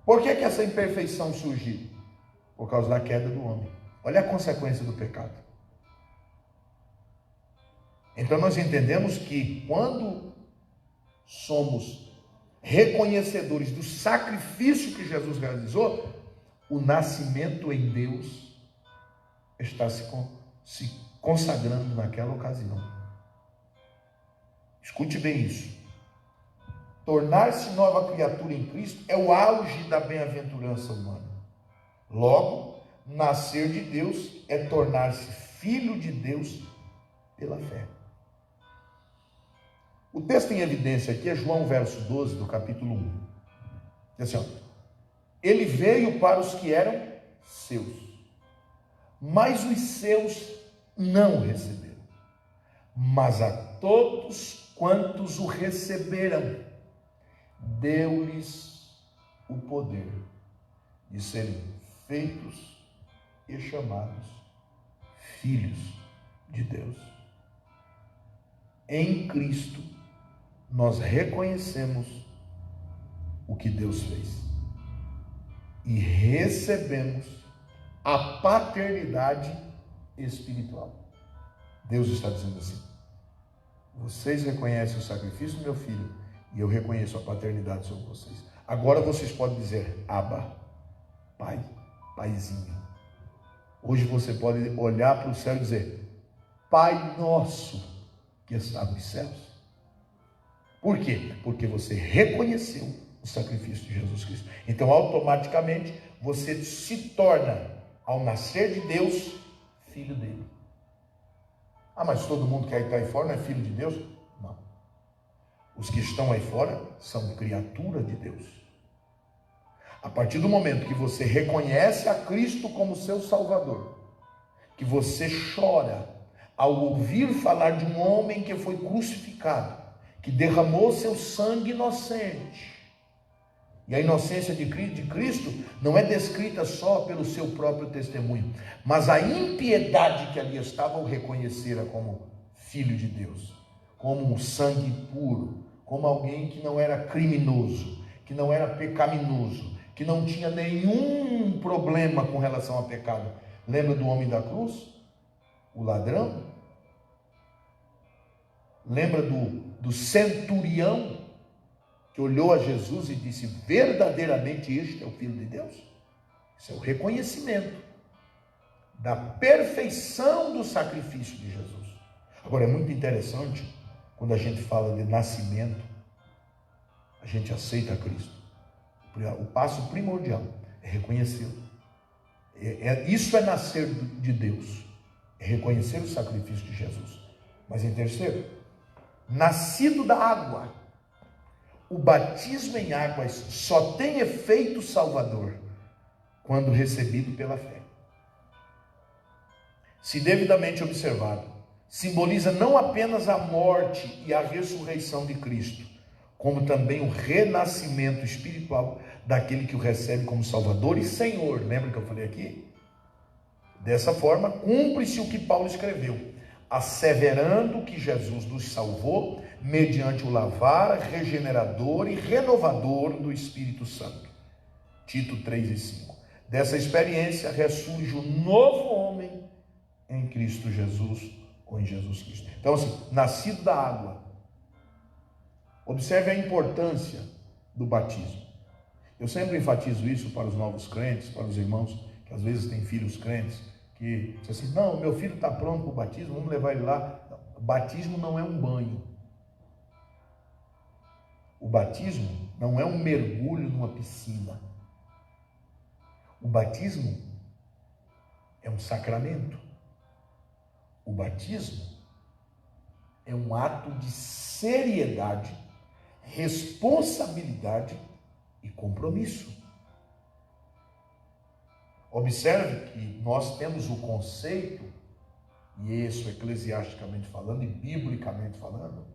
Por que essa imperfeição surgiu? Por causa da queda do homem. Olha a consequência do pecado. Então nós entendemos que quando somos reconhecedores do sacrifício que Jesus realizou, o nascimento em Deus está se consagrando naquela ocasião. Escute bem isso. Tornar-se nova criatura em Cristo é o auge da bem-aventurança humana. Logo, nascer de Deus é tornar-se filho de Deus pela fé. O texto em evidência aqui é João verso 12 do capítulo 1. Diz assim, ó, ele veio para os que eram seus, mas os seus não receberam. Mas a todos quantos o receberam, deu-lhes o poder de serem feitos e chamados filhos de Deus. Em Cristo, nós reconhecemos o que Deus fez e recebemos a paternidade espiritual. Deus está dizendo assim, vocês reconhecem o sacrifício do meu filho e eu reconheço a paternidade sobre vocês. Agora vocês podem dizer, Abba, Pai, Paizinho. Hoje você pode olhar para o céu e dizer, Pai nosso que está nos céus. Por quê? Porque você reconheceu o sacrifício de Jesus Cristo. Então, automaticamente, você se torna, ao nascer de Deus, filho dele. Ah, mas todo mundo que está aí fora não é filho de Deus? Não. Os que estão aí fora são criatura de Deus. A partir do momento que você reconhece a Cristo como seu Salvador, que você chora ao ouvir falar de um homem que foi crucificado, que derramou seu sangue inocente. E a inocência de Cristo não é descrita só pelo seu próprio testemunho, mas a impiedade que ali estava o reconhecera como filho de Deus, como um sangue puro, como alguém que não era criminoso, que não era pecaminoso, que não tinha nenhum problema com relação ao pecado. Lembra do homem da cruz? O ladrão? Lembra do centurião que olhou a Jesus e disse: verdadeiramente este é o Filho de Deus? Isso é o reconhecimento da perfeição do sacrifício de Jesus. Agora, é muito interessante, quando a gente fala de nascimento, a gente aceita Cristo. O passo primordial é reconhecê-lo. Isso é nascer de Deus, é reconhecer o sacrifício de Jesus. Mas em terceiro, nascido da água, o batismo em águas só tem efeito salvador quando recebido pela fé. Se devidamente observado, simboliza não apenas a morte e a ressurreição de Cristo, como também o renascimento espiritual daquele que o recebe como Salvador e Senhor. Lembra que eu falei aqui? Dessa forma, cumpre-se o que Paulo escreveu, asseverando que Jesus nos salvou mediante o lavar regenerador e renovador do Espírito Santo. Tito 3:5. Dessa experiência ressurge o novo homem em Cristo Jesus, ou em Jesus Cristo. Então, assim, nascido da água. Observe a importância do batismo. Eu sempre enfatizo isso para os novos crentes, para os irmãos que às vezes têm filhos crentes, que dizem assim: não, meu filho está pronto para o batismo, vamos levar ele lá. O batismo não é um banho. O batismo não é um mergulho numa piscina. O batismo é um sacramento. O batismo é um ato de seriedade, responsabilidade e compromisso. Observe que nós temos o conceito, e isso eclesiasticamente falando e biblicamente falando,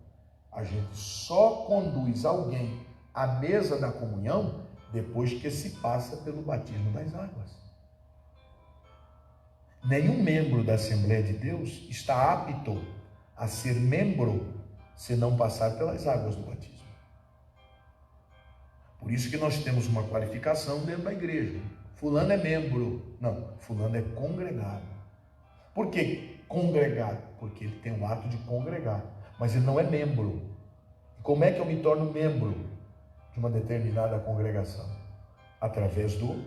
a gente só conduz alguém à mesa da comunhão depois que se passa pelo batismo das águas. Nenhum membro da Assembleia de Deus está apto a ser membro se não passar pelas águas do batismo. Por isso que nós temos uma qualificação dentro da igreja. Fulano é membro. Não, fulano é congregado. Por que congregado? Porque ele tem o ato de congregar, mas ele não é membro. E como é que eu me torno membro de uma determinada congregação? Através do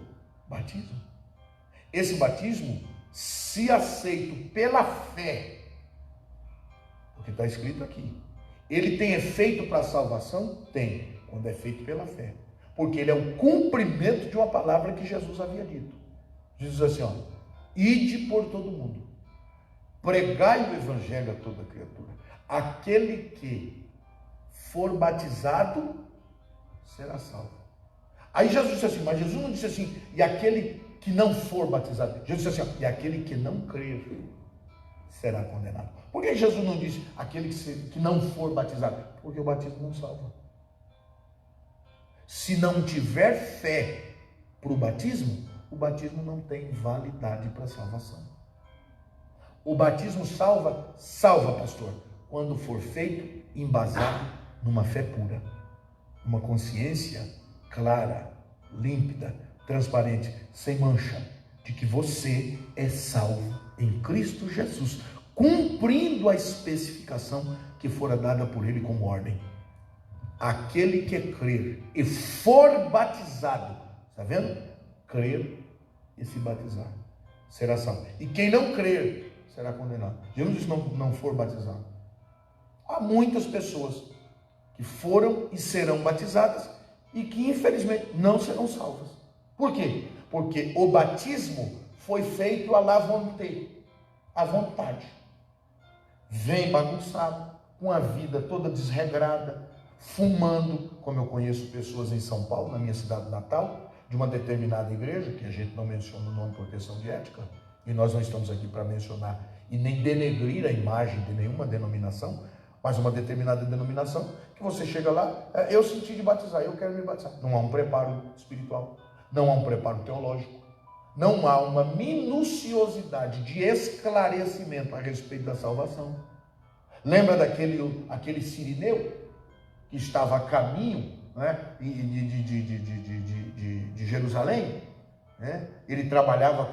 batismo. Esse batismo, se aceito pela fé, porque está escrito aqui, ele tem efeito para a salvação? Tem, quando é feito pela fé. Porque ele é o cumprimento de uma palavra que Jesus havia dito. Jesus diz assim, ó: ide por todo mundo, pregai o evangelho a toda criatura. Aquele que for batizado será salvo. Aí Jesus disse assim, mas Jesus não disse assim, e aquele que não for batizado. Jesus disse assim, ó, e aquele que não crer será condenado. Por que Jesus não disse aquele que não for batizado? Porque o batismo não salva. Se não tiver fé para o batismo não tem validade para a salvação. O batismo salva, pastor, quando for feito embasado numa fé pura, uma consciência clara, límpida, transparente, sem mancha, de que você é salvo em Cristo Jesus, cumprindo a especificação que fora dada por ele como ordem. Aquele que crer e for batizado, está vendo? Crer e se batizar, será salvo. E quem não crer, será condenado. Jesus disse, não for batizado. Há muitas pessoas que foram e serão batizadas e que infelizmente não serão salvas. Por quê? Porque o batismo foi feito à la volonté, à vontade. Vem bagunçado, com a vida toda desregrada, fumando, como eu conheço pessoas em São Paulo, na minha cidade natal, de uma determinada igreja, que a gente não menciona o nome por questão de ética, e nós não estamos aqui para mencionar e nem denegrir a imagem de nenhuma denominação, mas uma determinada denominação, que você chega lá, eu senti de batizar, eu quero me batizar. Não há um preparo espiritual, não há um preparo teológico, não há uma minuciosidade de esclarecimento a respeito da salvação. Lembra aquele sirineu que estava a caminho, né, de Jerusalém? Né? Ele trabalhava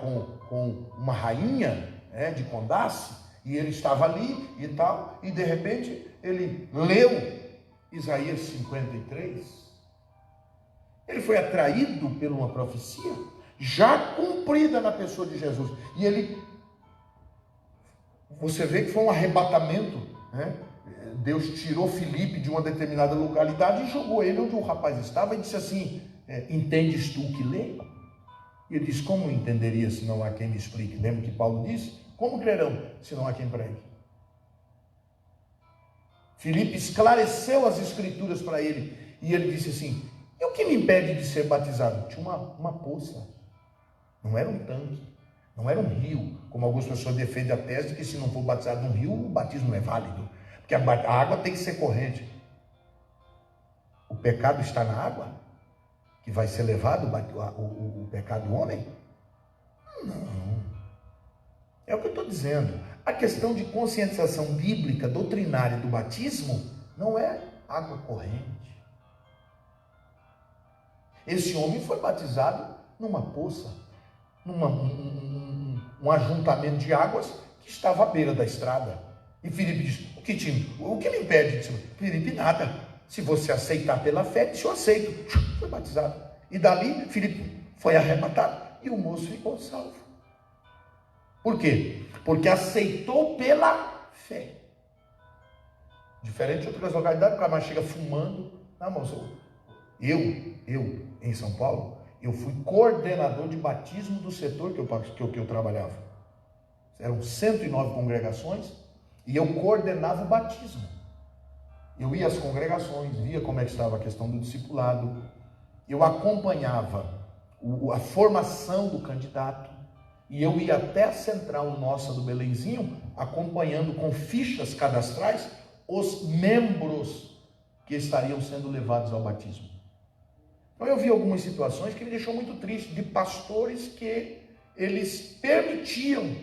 com uma rainha, né, de Candace, e ele estava ali e tal, e de repente ele leu Isaías 53. Ele foi atraído por uma profecia já cumprida na pessoa de Jesus. E você vê que foi um arrebatamento, né? Deus tirou Filipe de uma determinada localidade e jogou ele onde o rapaz estava e disse assim: entendes tu o que lê? E ele disse: como entenderia se não há quem me explique? Lembra que Paulo disse? Como crerão se não há quem pregue? Filipe esclareceu as escrituras para ele e ele disse assim: e o que me impede de ser batizado? Tinha uma poça, não era um tanque, não era um rio, como algumas pessoas defendem a tese de que se não for batizado num rio, o batismo não é válido, porque a água tem que ser corrente. O pecado está na água, que vai ser levado o pecado do homem? Não, é o que eu estou dizendo. A questão de conscientização bíblica, doutrinária do batismo, não é água corrente. Esse homem foi batizado numa poça, um ajuntamento de águas que estava à beira da estrada. E Filipe diz: o que me impede disso? Filipe, nada. Se você aceitar pela fé, disse: eu aceito. Foi batizado. E dali, Filipe foi arrebatado e o moço ficou salvo. Por quê? Porque aceitou pela fé. Diferente de outras localidades, o cara chega fumando. Não, moço, eu, em São Paulo, eu fui coordenador de batismo do setor que eu trabalhava. Eram 109 congregações e eu coordenava o batismo. Eu ia às congregações, via como é que estava a questão do discipulado, eu acompanhava a formação do candidato e eu ia até a central nossa do Belenzinho, acompanhando com fichas cadastrais os membros que estariam sendo levados ao batismo. Então eu vi algumas situações que me deixou muito triste, de pastores que eles permitiam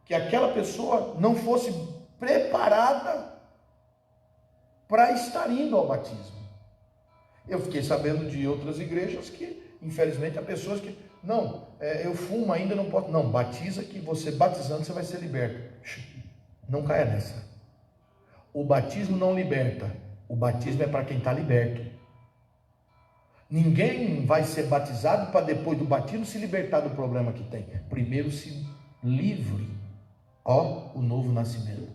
que aquela pessoa não fosse preparada para estar indo ao batismo. Eu fiquei sabendo de outras igrejas que, infelizmente, há pessoas que, não, eu fumo ainda, não posso, não, batiza que você batizando você vai ser liberto. Não caia nessa. O batismo não liberta, o batismo é para quem está liberto. Ninguém vai ser batizado para depois do batismo se libertar do problema que tem. Primeiro se livre, o novo nascimento.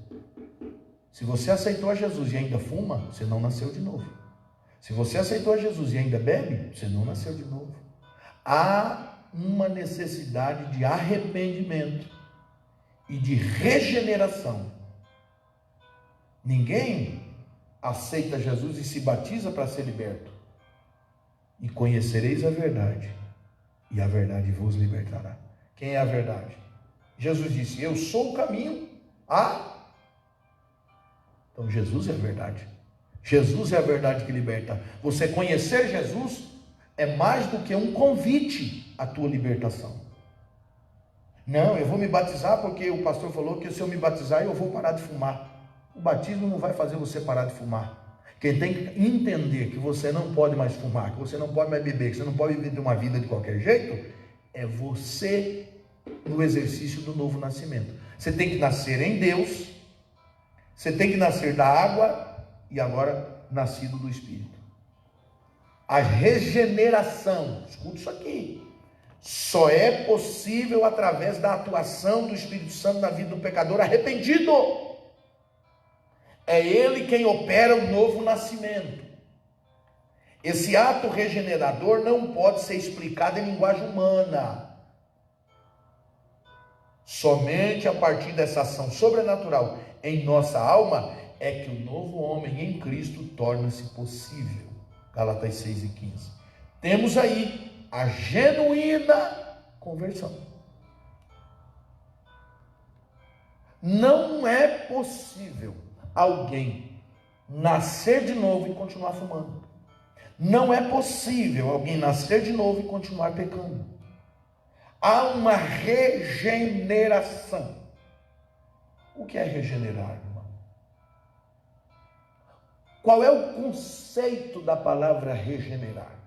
Se você aceitou a Jesus e ainda fuma, você não nasceu de novo. Se você aceitou a Jesus e ainda bebe, você não nasceu de novo. Há uma necessidade de arrependimento e de regeneração. Ninguém aceita Jesus e se batiza para ser liberto. E conhecereis a verdade, e a verdade vos libertará. Quem é a verdade? Jesus disse: eu sou o caminho. Então Jesus é a verdade. Jesus é a verdade que liberta. Você conhecer Jesus é mais do que um convite à tua libertação. Não, eu vou me batizar porque o pastor falou que se eu me batizar eu vou parar de fumar. O batismo não vai fazer você parar de fumar. Quem tem que entender que você não pode mais fumar, que você não pode mais beber, que você não pode viver uma vida de qualquer jeito, é você no exercício do novo nascimento. Você tem que nascer em Deus, você tem que nascer da água e agora nascido do Espírito. A regeneração, escuta isso aqui, só é possível através da atuação do Espírito Santo na vida do pecador arrependido. É Ele quem opera o novo nascimento. Esse ato regenerador não pode ser explicado em linguagem humana. Somente a partir dessa ação sobrenatural em nossa alma é que o novo homem em Cristo torna-se possível. Gálatas 6:15. Temos aí a genuína conversão. Não é possível alguém nascer de novo e continuar fumando. Não é possível alguém nascer de novo e continuar pecando. Há uma regeneração. O que é regenerar, irmão? Qual é o conceito da palavra regenerar?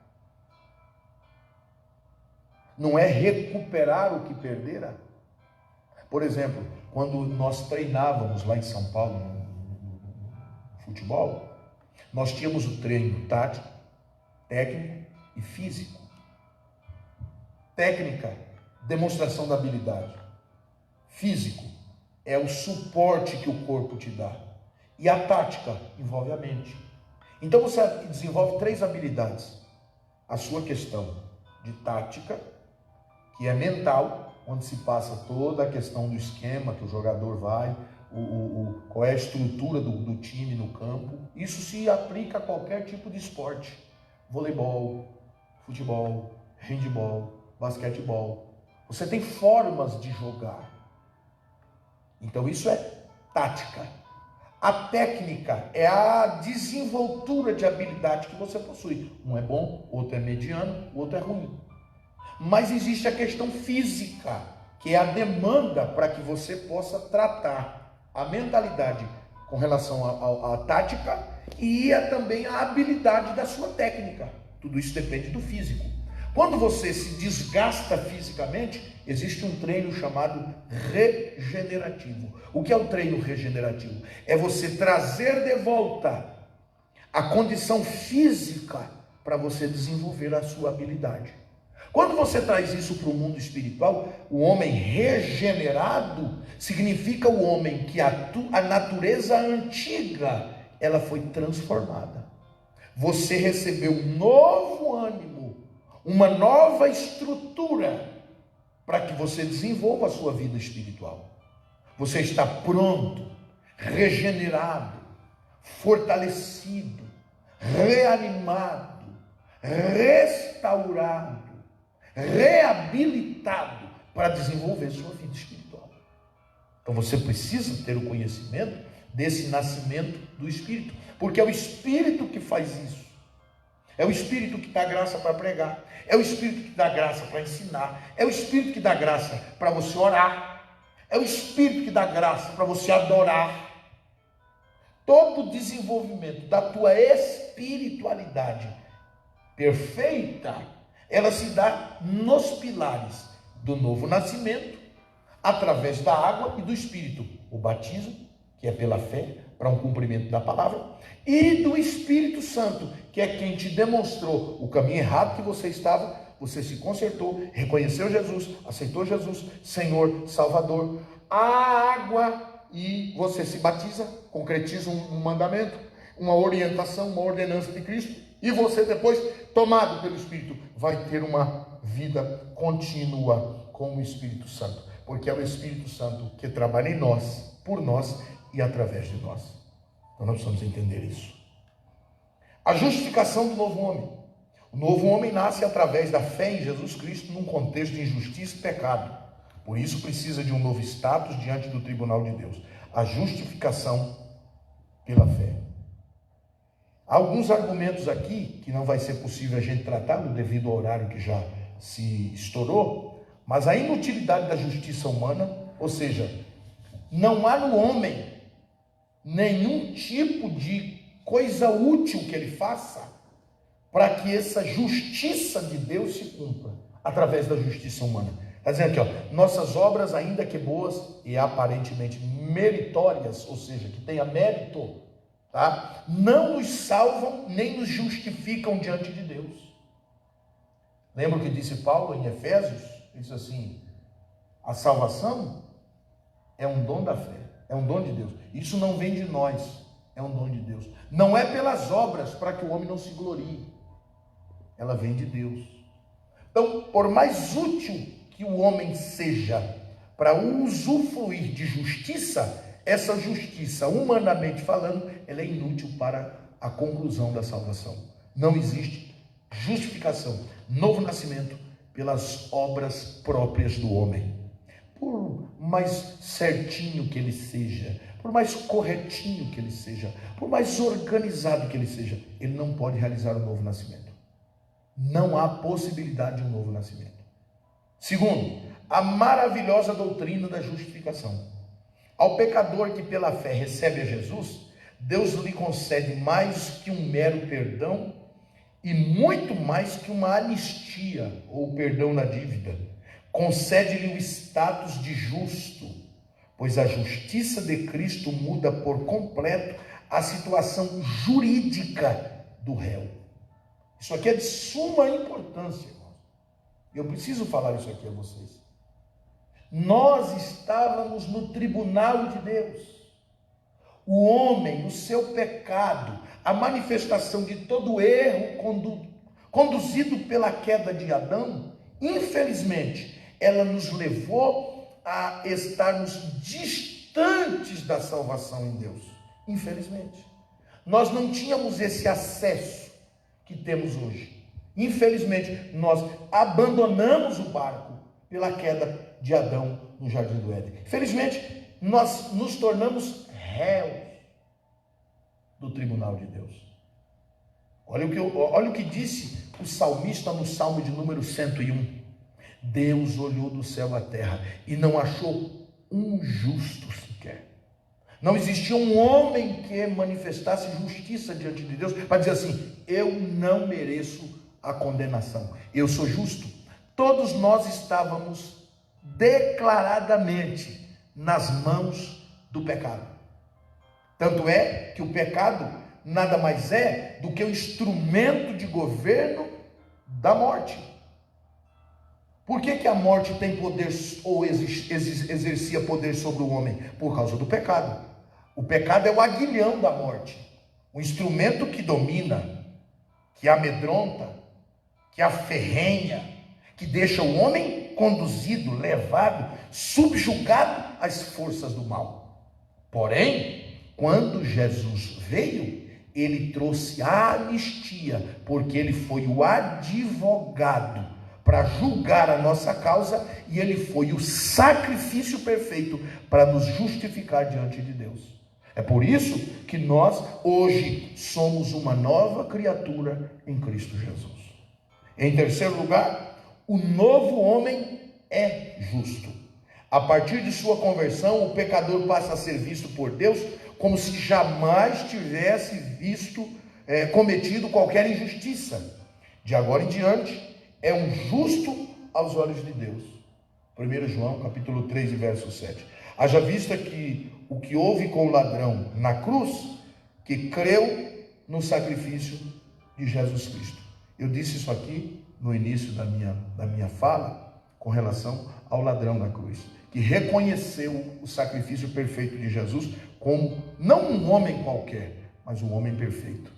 Não é recuperar o que perdera? Por exemplo, quando nós treinávamos lá em São Paulo, no futebol, nós tínhamos o treino tático, técnico e físico. Técnica, demonstração da habilidade. Físico, é o suporte que o corpo te dá. E a tática envolve a mente. Então você desenvolve 3 habilidades. A sua questão de tática, que é mental, onde se passa toda a questão do esquema que o jogador vai, qual é a estrutura do time no campo. Isso se aplica a qualquer tipo de esporte. Voleibol, futebol, handebol, basquetebol. Você tem formas de jogar. Então isso é tática. A técnica é a desenvoltura de habilidade que você possui. Um é bom, outro é mediano, o outro é ruim. Mas existe a questão física, que é a demanda para que você possa tratar a mentalidade com relação à tática e também a habilidade da sua técnica. Tudo isso depende do físico. Quando você se desgasta fisicamente, existe um treino chamado regenerativo. O que é o treino regenerativo? É você trazer de volta a condição física para você desenvolver a sua habilidade. Quando você traz isso para o mundo espiritual, o homem regenerado significa o homem que a natureza antiga, ela foi transformada. Você recebeu um novo ânimo, uma nova estrutura para que você desenvolva a sua vida espiritual. Você está pronto, regenerado, fortalecido, reanimado, restaurado, reabilitado para desenvolver sua vida espiritual. Então você precisa ter o conhecimento desse nascimento do Espírito, porque é o Espírito que faz isso. É o Espírito que dá graça para pregar, é o Espírito que dá graça para ensinar, é o Espírito que dá graça para você orar, é o Espírito que dá graça para você adorar. Todo o desenvolvimento da tua espiritualidade perfeita, ela se dá nos pilares do novo nascimento, através da água e do Espírito. O batismo, que é pela fé, para um cumprimento da palavra, e do Espírito Santo, que é quem te demonstrou o caminho errado que você estava, você se consertou, reconheceu Jesus, aceitou Jesus, Senhor, Salvador, a água, e você se batiza, concretiza um mandamento, uma orientação, uma ordenança de Cristo, e você depois, tomado pelo Espírito, vai ter uma vida contínua com o Espírito Santo, porque é o Espírito Santo que trabalha em nós, por nós e através de nós. Então nós precisamos entender isso. A justificação do novo homem. O novo homem nasce através da fé em Jesus Cristo num contexto de injustiça e pecado. Por isso precisa de um novo status diante do tribunal de Deus. A justificação pela fé. Há alguns argumentos aqui que não vai ser possível a gente tratar devido ao horário que já se estourou, mas a inutilidade da justiça humana, ou seja, não há no homem nenhum tipo de coisa útil que ele faça para que essa justiça de Deus se cumpra através da justiça humana. Está dizendo aqui, ó, nossas obras, ainda que boas e aparentemente meritórias, ou seja, que tenha mérito, tá? Não nos salvam nem nos justificam diante de Deus. Lembra o que disse Paulo em Efésios? Ele disse assim: a salvação é um dom da fé, é um dom de Deus. Isso não vem de nós, é um dom de Deus. Não é pelas obras para que o homem não se glorie. ela vem de Deus. Então, por mais útil que o homem seja para usufruir de justiça, essa justiça, humanamente falando, ela é inútil para a conclusão da salvação. Não existe justificação, novo nascimento, pelas obras próprias do homem. Por mais certinho que ele seja, por mais corretinho que ele seja, por mais organizado que ele seja, ele não pode realizar o novo nascimento. Não há possibilidade de um novo nascimento. Segundo, a maravilhosa doutrina da justificação. Ao pecador que pela fé recebe a Jesus, Deus lhe concede mais que um mero perdão e muito mais que uma anistia ou perdão na dívida. Concede-lhe o status de justo, pois a justiça de Cristo muda por completo a situação jurídica do réu. Isso aqui é de suma importância, irmãos. Eu preciso falar isso aqui a vocês. Nós estávamos no tribunal de Deus. O homem, o seu pecado, a manifestação de todo erro conduzido pela queda de Adão, infelizmente, ela nos levou a estarmos distantes da salvação em Deus. Infelizmente. Nós não tínhamos esse acesso que temos hoje. Infelizmente, nós abandonamos o barco pela queda de Adão no Jardim do Éden. Infelizmente, nós nos tornamos réus do tribunal de Deus. Olha o que disse o salmista no Salmo de número 101. Deus olhou do céu à terra e não achou um justo sequer. Não existia um homem que manifestasse justiça diante de Deus para dizer assim: eu não mereço a condenação, eu sou justo. Todos nós estávamos declaradamente nas mãos do pecado. Tanto é que o pecado nada mais é do que o instrumento de governo da morte. Por que a morte tem poder ou exercia poder sobre o homem? Por causa do pecado. O pecado é o aguilhão da morte, o instrumento que domina, que amedronta, que aferrenha, que deixa o homem conduzido, levado, subjugado às forças do mal. Porém, quando Jesus veio, ele trouxe a anistia, porque ele foi o advogado para julgar a nossa causa, e ele foi o sacrifício perfeito para nos justificar diante de Deus. É por isso que nós hoje somos uma nova criatura em Cristo Jesus. Em terceiro lugar, o novo homem é justo. A partir de sua conversão, o pecador passa a ser visto por Deus como se jamais tivesse cometido qualquer injustiça. De agora em diante, é um justo aos olhos de Deus. 1 João, capítulo 3, verso 7. Haja vista que o que houve com o ladrão na cruz, que creu no sacrifício de Jesus Cristo. Eu disse isso aqui no início da minha fala, com relação ao ladrão da cruz, que reconheceu o sacrifício perfeito de Jesus como não um homem qualquer, mas um homem perfeito.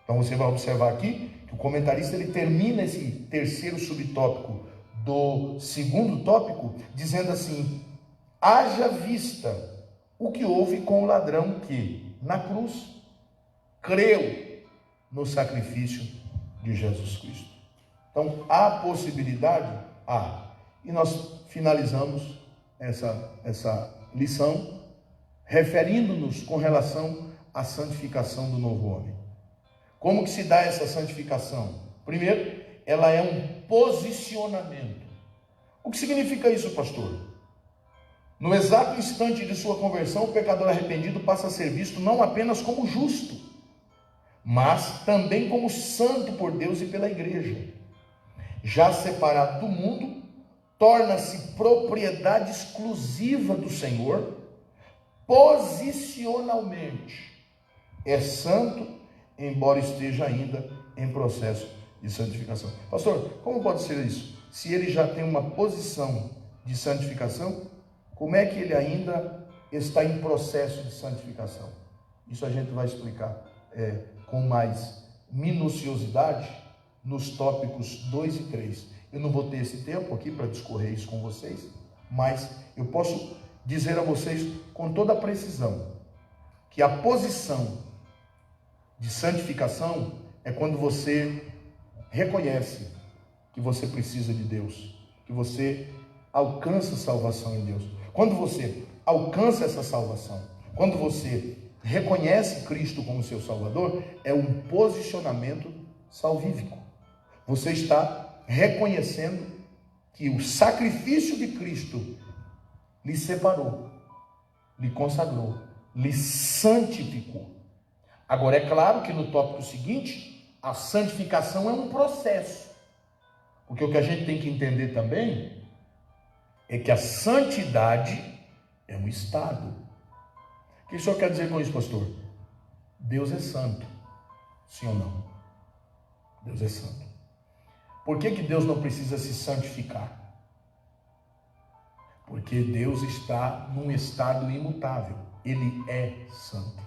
Então você vai observar aqui que o comentarista ele termina esse terceiro subtópico do segundo tópico dizendo assim: haja vista o que houve com o ladrão que, na cruz, creu no sacrifício de Jesus Cristo. Então, há possibilidade? Há. E nós finalizamos essa lição referindo-nos com relação à santificação do novo homem. Como que se dá essa santificação? Primeiro, ela é um posicionamento. O que significa isso, pastor? No exato instante de sua conversão, o pecador arrependido passa a ser visto não apenas como justo, mas também como santo por Deus e pela igreja. Já separado do mundo, torna-se propriedade exclusiva do Senhor. Posicionalmente é santo, embora esteja ainda em processo de santificação. Pastor, como pode ser isso? Se ele já tem uma posição de santificação, como é que ele ainda está em processo de santificação? Isso a gente vai explicar com mais minuciosidade nos tópicos 2 e 3. Eu não vou ter esse tempo aqui para discorrer isso com vocês, mas eu posso dizer a vocês com toda a precisão que a posição de santificação é quando você reconhece que você precisa de Deus, que você alcança salvação em Deus. Quando você alcança essa salvação, quando você reconhece Cristo como seu Salvador, é um posicionamento salvífico. Você está reconhecendo que o sacrifício de Cristo lhe separou, lhe consagrou, lhe santificou. Agora, é claro que no tópico seguinte, a santificação é um processo. Porque o que a gente tem que entender também é que a santidade é um estado. O que o senhor quer dizer com isso, pastor? Deus é santo. Sim ou não? Deus é santo. Por que Deus não precisa se santificar? Porque Deus está num estado imutável. Ele é santo.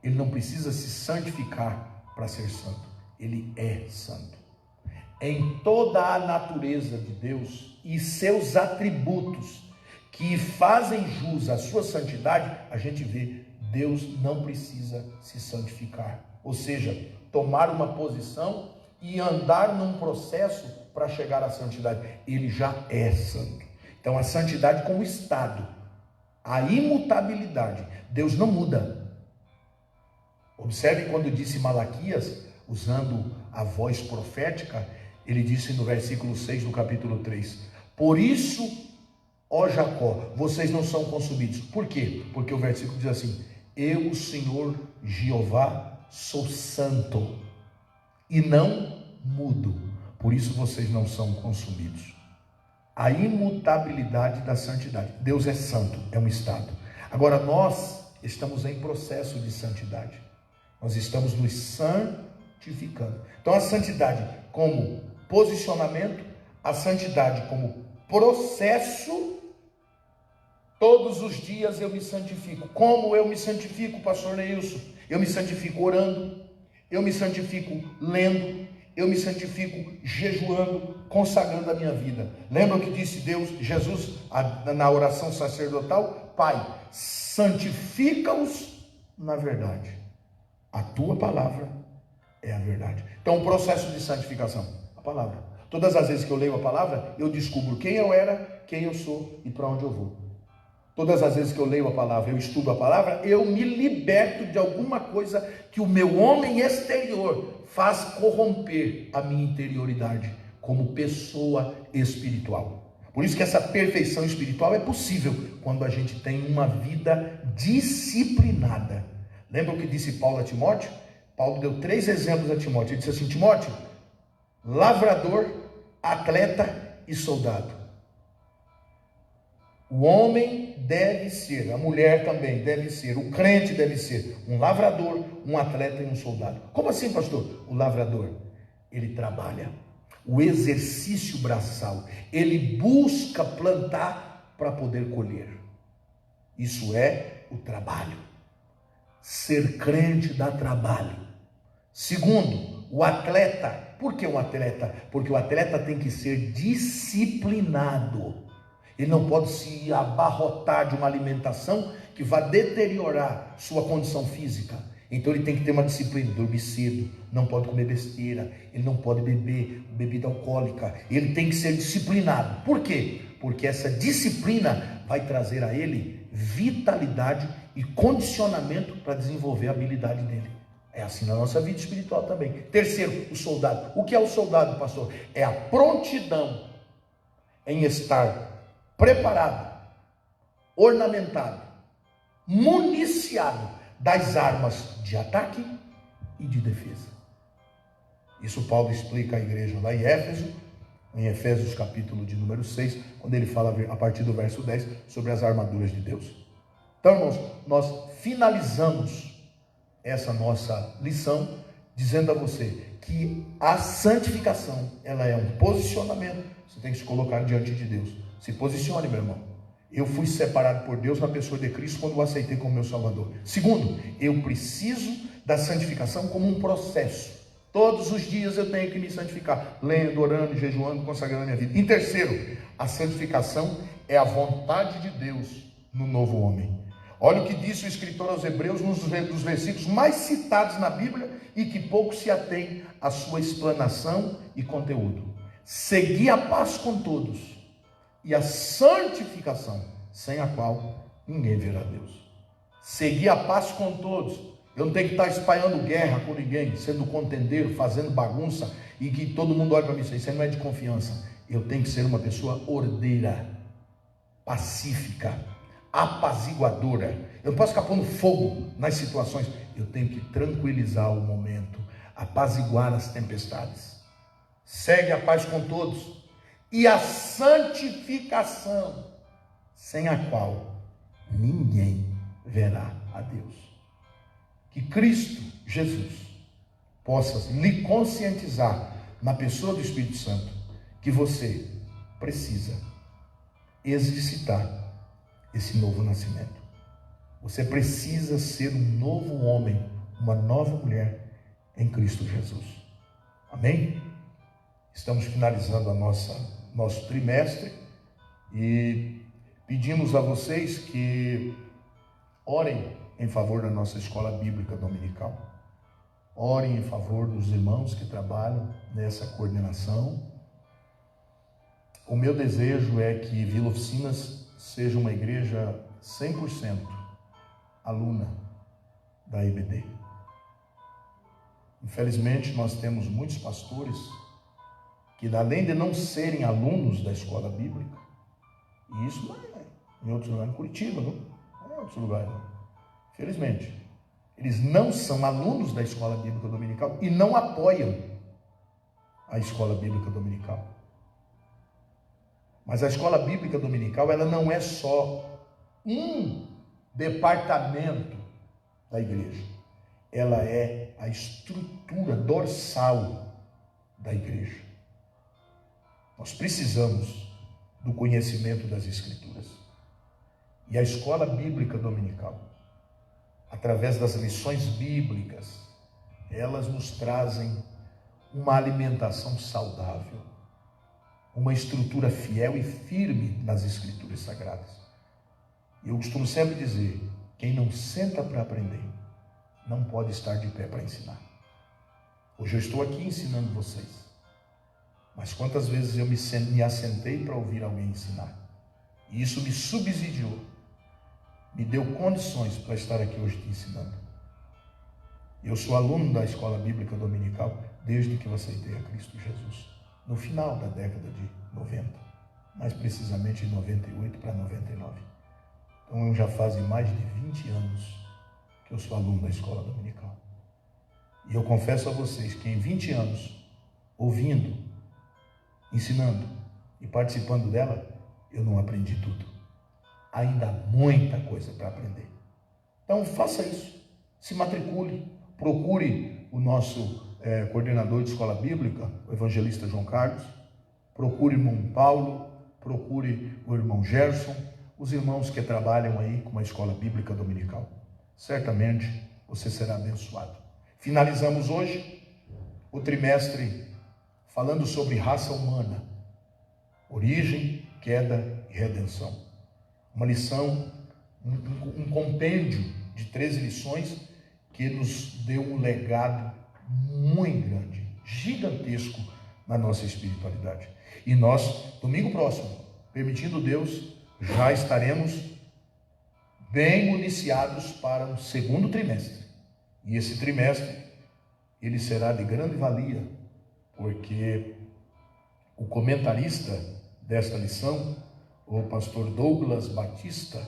Ele não precisa se santificar para ser santo. Ele é santo. Em toda a natureza de Deus e seus atributos que fazem jus à sua santidade, a gente vê, Deus não precisa se santificar. Ou seja, tomar uma posição e andar num processo para chegar à santidade. Ele já é santo. Então a santidade como estado, a imutabilidade, Deus não muda. Observe quando disse Malaquias, usando a voz profética, ele disse no versículo 6 do capítulo 3, por isso, ó Jacó, vocês não são consumidos. Por quê? Porque o versículo diz assim, eu, o Senhor Jeová, sou santo e não mudo, por isso vocês não são consumidos. A imutabilidade da santidade. Deus é santo, é um estado. Agora nós estamos em processo de santidade. Nós estamos nos santificando. Então a santidade como posicionamento, a santidade como processo. Todos os dias eu me santifico. Como eu me santifico, pastor Neilson? Eu me santifico orando, eu me santifico lendo, eu me santifico jejuando, consagrando a minha vida. Lembra o que disse Jesus na oração sacerdotal? Pai, santifica-os na verdade. A tua palavra é a verdade. Então o processo de santificação, a palavra. Todas as vezes que eu leio a palavra, eu descubro quem eu era, quem eu sou e para onde eu vou. Todas as vezes que eu leio a palavra, eu estudo a palavra, eu me liberto de alguma coisa que o meu homem exterior faz corromper a minha interioridade como pessoa espiritual. Por isso que essa perfeição espiritual é possível quando a gente tem uma vida disciplinada. Lembra o que disse Paulo a Timóteo? Paulo deu 3 exemplos a Timóteo. Ele disse assim, Timóteo, lavrador, atleta e soldado. O homem deve ser, a mulher também deve ser, o crente deve ser um lavrador, um atleta e um soldado. Como assim, pastor? O lavrador, ele trabalha, o exercício braçal, ele busca plantar para poder colher. Isso é o trabalho. Ser crente dá trabalho. Segundo, o atleta. Por que um atleta? Porque o atleta tem que ser disciplinado. Ele não pode se abarrotar de uma alimentação que vai deteriorar sua condição física. Então ele tem que ter uma disciplina, dormir cedo, não pode comer besteira, ele não pode beber bebida alcoólica, ele tem que ser disciplinado. Por quê? Porque essa disciplina vai trazer a ele vitalidade e condicionamento para desenvolver a habilidade dele. É assim na nossa vida espiritual também. Terceiro, o soldado. O que é o soldado, pastor? É a prontidão em estar preparado, ornamentado, municiado das armas de ataque e de defesa. Isso Paulo explica à igreja lá em Efésios capítulo de número 6, quando ele fala a partir do verso 10 sobre as armaduras de Deus. Então, irmãos, nós finalizamos essa nossa lição dizendo a você que a santificação, ela é um posicionamento. Você tem que se colocar diante de Deus. Se posicione, meu irmão. Eu fui separado por Deus na pessoa de Cristo quando o aceitei como meu Salvador. Segundo, eu preciso da santificação como um processo Todos os dias eu tenho que me santificar, lendo, orando, jejuando, consagrando a minha vida. Em terceiro, a santificação é a vontade de Deus no novo homem. Olha o que disse o escritor aos Hebreus, nos dos versículos mais citados na Bíblia e que pouco se atém à sua explanação e conteúdo. Segui a paz com todos e a santificação, sem a qual ninguém verá Deus. Segui a paz com todos. Eu não tenho que estar espalhando guerra com ninguém, sendo contendeiro, fazendo bagunça e que todo mundo olhe para mim e diz, isso não é de confiança. Eu tenho que ser uma pessoa ordeira, pacífica, apaziguadora. Eu não posso ficar pondo fogo nas situações. Eu tenho que tranquilizar o momento, apaziguar as tempestades. Segue a paz com todos e a santificação, sem a qual ninguém verá a Deus. Que Cristo Jesus possa lhe conscientizar na pessoa do Espírito Santo que você precisa exercitar esse novo nascimento. Você precisa ser um novo homem, uma nova mulher em Cristo Jesus. Amém? Estamos finalizando nosso trimestre e pedimos a vocês que orem em favor da nossa escola bíblica dominical. Orem em favor dos irmãos que trabalham nessa coordenação. O meu desejo é que Vila Oficinas seja uma igreja 100% aluna da EBD. Infelizmente, nós temos muitos pastores que, além de não serem alunos da escola bíblica, e isso não é em outros lugares, em Curitiba, não é em outros lugares, não. Felizmente, eles não são alunos da escola bíblica dominical e não apoiam a escola bíblica dominical. Mas a escola bíblica dominical, ela não é só um departamento da igreja. Ela é a estrutura dorsal da igreja. Nós precisamos do conhecimento das Escrituras. E a escola bíblica dominical, através das lições bíblicas, elas nos trazem uma alimentação saudável, uma estrutura fiel e firme nas Escrituras Sagradas. Eu costumo sempre dizer, quem não senta para aprender, não pode estar de pé para ensinar. Hoje eu estou aqui ensinando vocês, mas quantas vezes eu me assentei para ouvir alguém ensinar, e isso me subsidiou, me deu condições para estar aqui hoje te ensinando. Eu sou aluno da escola bíblica dominical desde que eu aceitei a Cristo Jesus, no final da década de 90, mais precisamente em 98 para 99. Então já fazem mais de 20 anos que eu sou aluno da escola dominical. E eu confesso a vocês que em 20 anos, ouvindo, ensinando e participando dela, eu não aprendi tudo. Ainda há muita coisa para aprender. Então faça isso, se matricule, procure o nosso coordenador de escola bíblica, o evangelista João Carlos, procure o irmão Paulo, procure o irmão Gerson, os irmãos que trabalham aí com uma escola bíblica dominical. Certamente você será abençoado. Finalizamos hoje o trimestre falando sobre raça humana, origem, queda e redenção. Uma lição, um compêndio de 13 lições que nos deu um legado muito grande, gigantesco na nossa espiritualidade. E nós, domingo próximo, permitindo Deus, já estaremos bem municiados para o segundo trimestre. E esse trimestre, ele será de grande valia, porque o comentarista desta lição, o pastor Douglas Batista,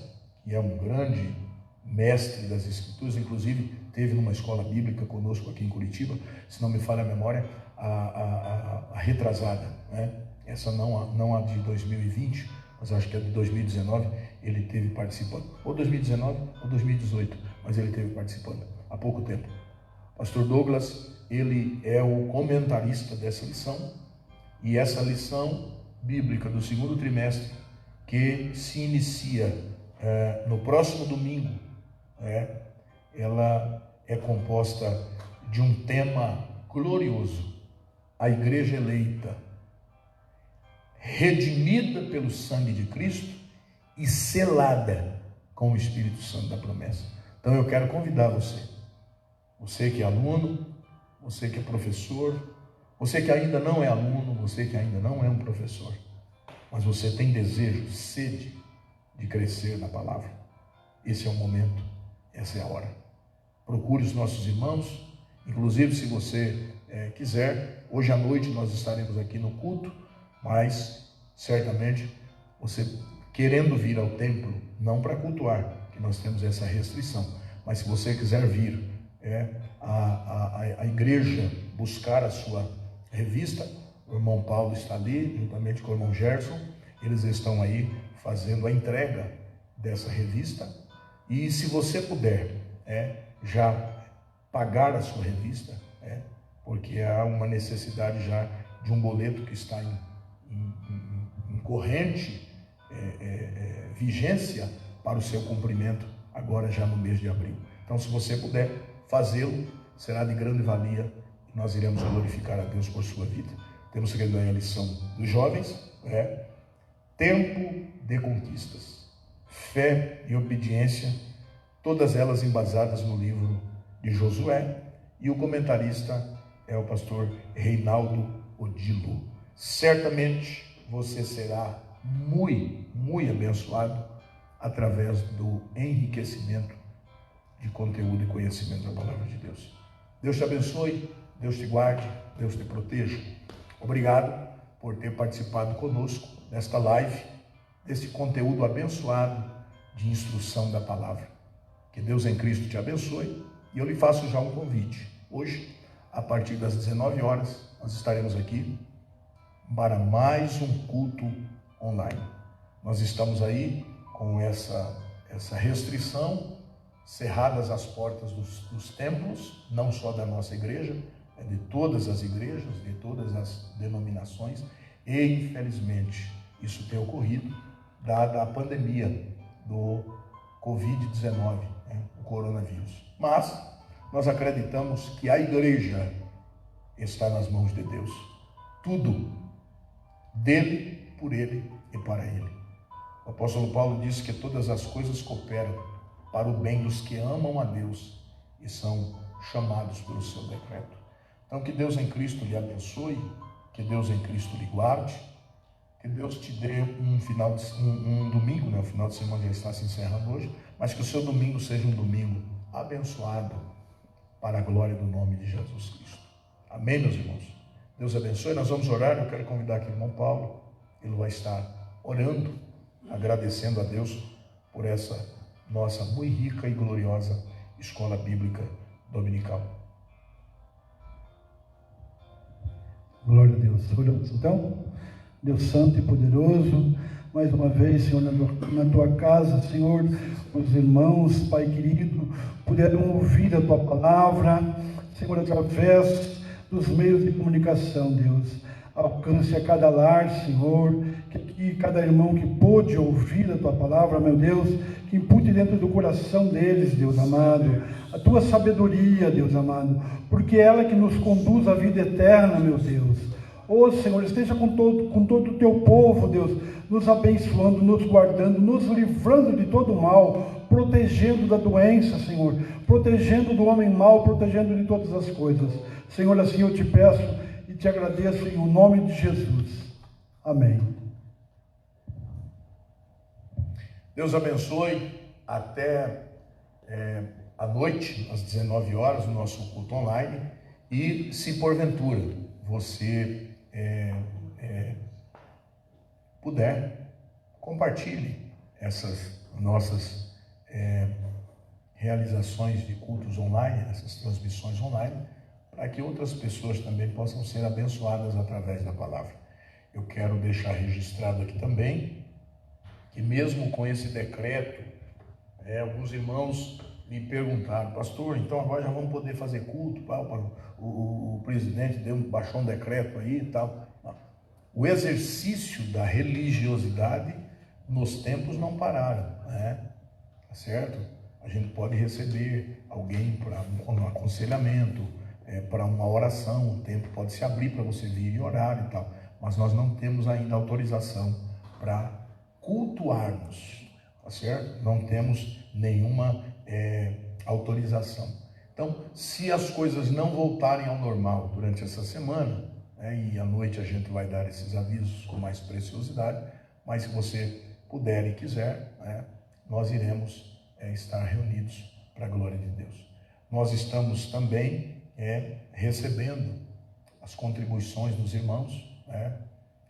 que é um grande mestre das Escrituras, inclusive teve numa escola bíblica conosco aqui em Curitiba, se não me falha a memória, a retrasada, né? Essa não a de 2020, mas acho que a de 2019, ele teve participando, ou 2019 ou 2018, mas ele teve participando há pouco tempo. Pastor Douglas, ele é o comentarista dessa lição, e essa lição bíblica do segundo trimestre, que se inicia no próximo domingo, ela é composta de um tema glorioso, a igreja eleita, redimida pelo sangue de Cristo e selada com o Espírito Santo da promessa. Então eu quero convidar você que é aluno, você que é professor, você que ainda não é aluno, você que ainda não é um professor, mas você tem desejo, sede de crescer na palavra. Esse é o momento, essa é a hora. Procure os nossos irmãos, inclusive se você quiser, hoje à noite nós estaremos aqui no culto, mas certamente você querendo vir ao templo, não para cultuar, que nós temos essa restrição, mas se você quiser vir a igreja buscar a sua revista, o irmão Paulo está ali, juntamente com o irmão Gerson, eles estão aí fazendo a entrega dessa revista, e se você puder já pagar a sua revista, porque há uma necessidade já de um boleto que está em corrente vigência para o seu cumprimento agora já no mês de abril. Então, se você puder fazê-lo, será de grande valia e nós iremos glorificar a Deus por sua vida. Temos que ganhar a lição dos jovens, tempo de conquistas, fé e obediência, todas elas embasadas no livro de Josué, e o comentarista é o pastor Reinaldo Odilo. Certamente você será muito abençoado através do enriquecimento de conteúdo e conhecimento da palavra de Deus. Deus te abençoe, Deus te guarde, Deus te proteja. Obrigado por ter participado conosco nesta live, desse conteúdo abençoado de instrução da palavra. Que Deus em Cristo te abençoe, e eu lhe faço já um convite. Hoje, a partir das 19 horas, nós estaremos aqui para mais um culto online. Nós estamos aí com essa restrição, cerradas as portas dos templos, não só da nossa igreja, de todas as igrejas, de todas as denominações, e infelizmente isso tem ocorrido dada a pandemia do Covid-19, o coronavírus. Mas nós acreditamos que a igreja está nas mãos de Deus. Tudo dele, por ele e para ele. O apóstolo Paulo disse que todas as coisas cooperam para o bem dos que amam a Deus e são chamados pelo seu decreto. Então, que Deus em Cristo lhe abençoe, que Deus em Cristo lhe guarde, que Deus te dê um domingo, o final de semana já está se encerrando hoje, mas que o seu domingo seja um domingo abençoado para a glória do nome de Jesus Cristo. Amém, meus irmãos? Deus abençoe. Nós vamos orar. Eu quero convidar aqui o irmão Paulo. Ele vai estar orando, agradecendo a Deus por essa nossa muito rica e gloriosa escola bíblica dominical. Glória a Deus. Oramos então. Deus santo e poderoso, mais uma vez, Senhor, na tua casa, Senhor, os irmãos, Pai querido, puderam ouvir a tua palavra, Senhor, através dos meios de comunicação, Deus. Alcance a cada lar, Senhor, que cada irmão que pôde ouvir a tua palavra, meu Deus, que impute dentro do coração deles, Deus amado, a tua sabedoria, Deus amado, porque é ela que nos conduz à vida eterna, meu Deus. Ô Senhor, esteja com todo o teu povo, Deus, nos abençoando, nos guardando, nos livrando de todo o mal, protegendo da doença, Senhor, protegendo do homem mau, protegendo de todas as coisas. Senhor, assim eu te peço e te agradeço em nome de Jesus. Amém. Deus abençoe. Até à noite, às 19 horas, o nosso culto online. E se porventura você puder, compartilhe essas nossas realizações de cultos online, essas transmissões online, para que outras pessoas também possam ser abençoadas através da palavra. Eu quero deixar registrado aqui também que mesmo com esse decreto, alguns irmãos me perguntaram: pastor, então agora já vamos poder fazer culto? O presidente baixou um decreto aí e tal. Não. O exercício da religiosidade nos tempos não pararam, tá certo? A gente pode receber alguém para um aconselhamento, para uma oração, o tempo pode se abrir para você vir e orar e tal, mas nós não temos ainda autorização para cultuarmos, tá certo? Não temos nenhuma autorização. Então, se as coisas não voltarem ao normal durante essa semana, e à noite a gente vai dar esses avisos com mais preciosidade, mas se você puder e quiser, nós iremos estar reunidos para a glória de Deus. Nós estamos também recebendo as contribuições dos irmãos,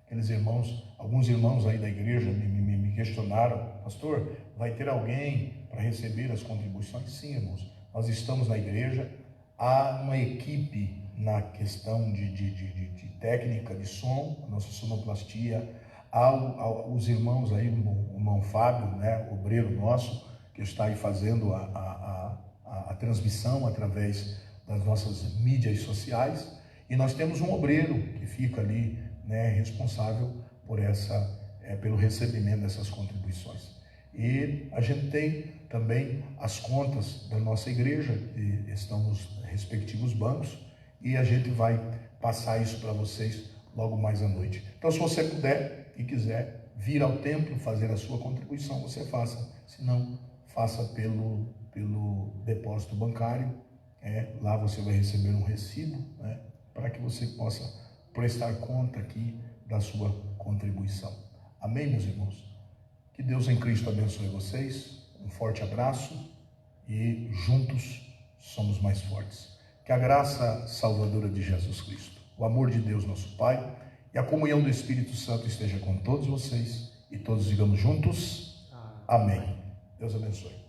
aqueles irmãos, alguns irmãos aí da igreja me questionaram: pastor, vai ter alguém para receber as contribuições? Sim, irmãos, nós estamos na igreja, há uma equipe na questão de técnica de som, a nossa sonoplastia, há os irmãos aí, o irmão Fábio, obreiro nosso, que está aí fazendo a transmissão através das nossas mídias sociais, e nós temos um obreiro que fica ali, responsável por pelo recebimento dessas contribuições. E a gente tem também as contas da nossa igreja, que estão nos respectivos bancos, e a gente vai passar isso para vocês logo mais à noite. Então, se você puder e quiser vir ao templo fazer a sua contribuição, você faça. Se não, faça pelo depósito bancário. Lá você vai receber um recibo, para que você possa prestar conta aqui da sua contribuição. Amém, meus irmãos? Que Deus em Cristo abençoe vocês. Um forte abraço e juntos somos mais fortes. Que a graça salvadora de Jesus Cristo, o amor de Deus nosso Pai e a comunhão do Espírito Santo esteja com todos vocês e todos digamos juntos, amém. Deus abençoe.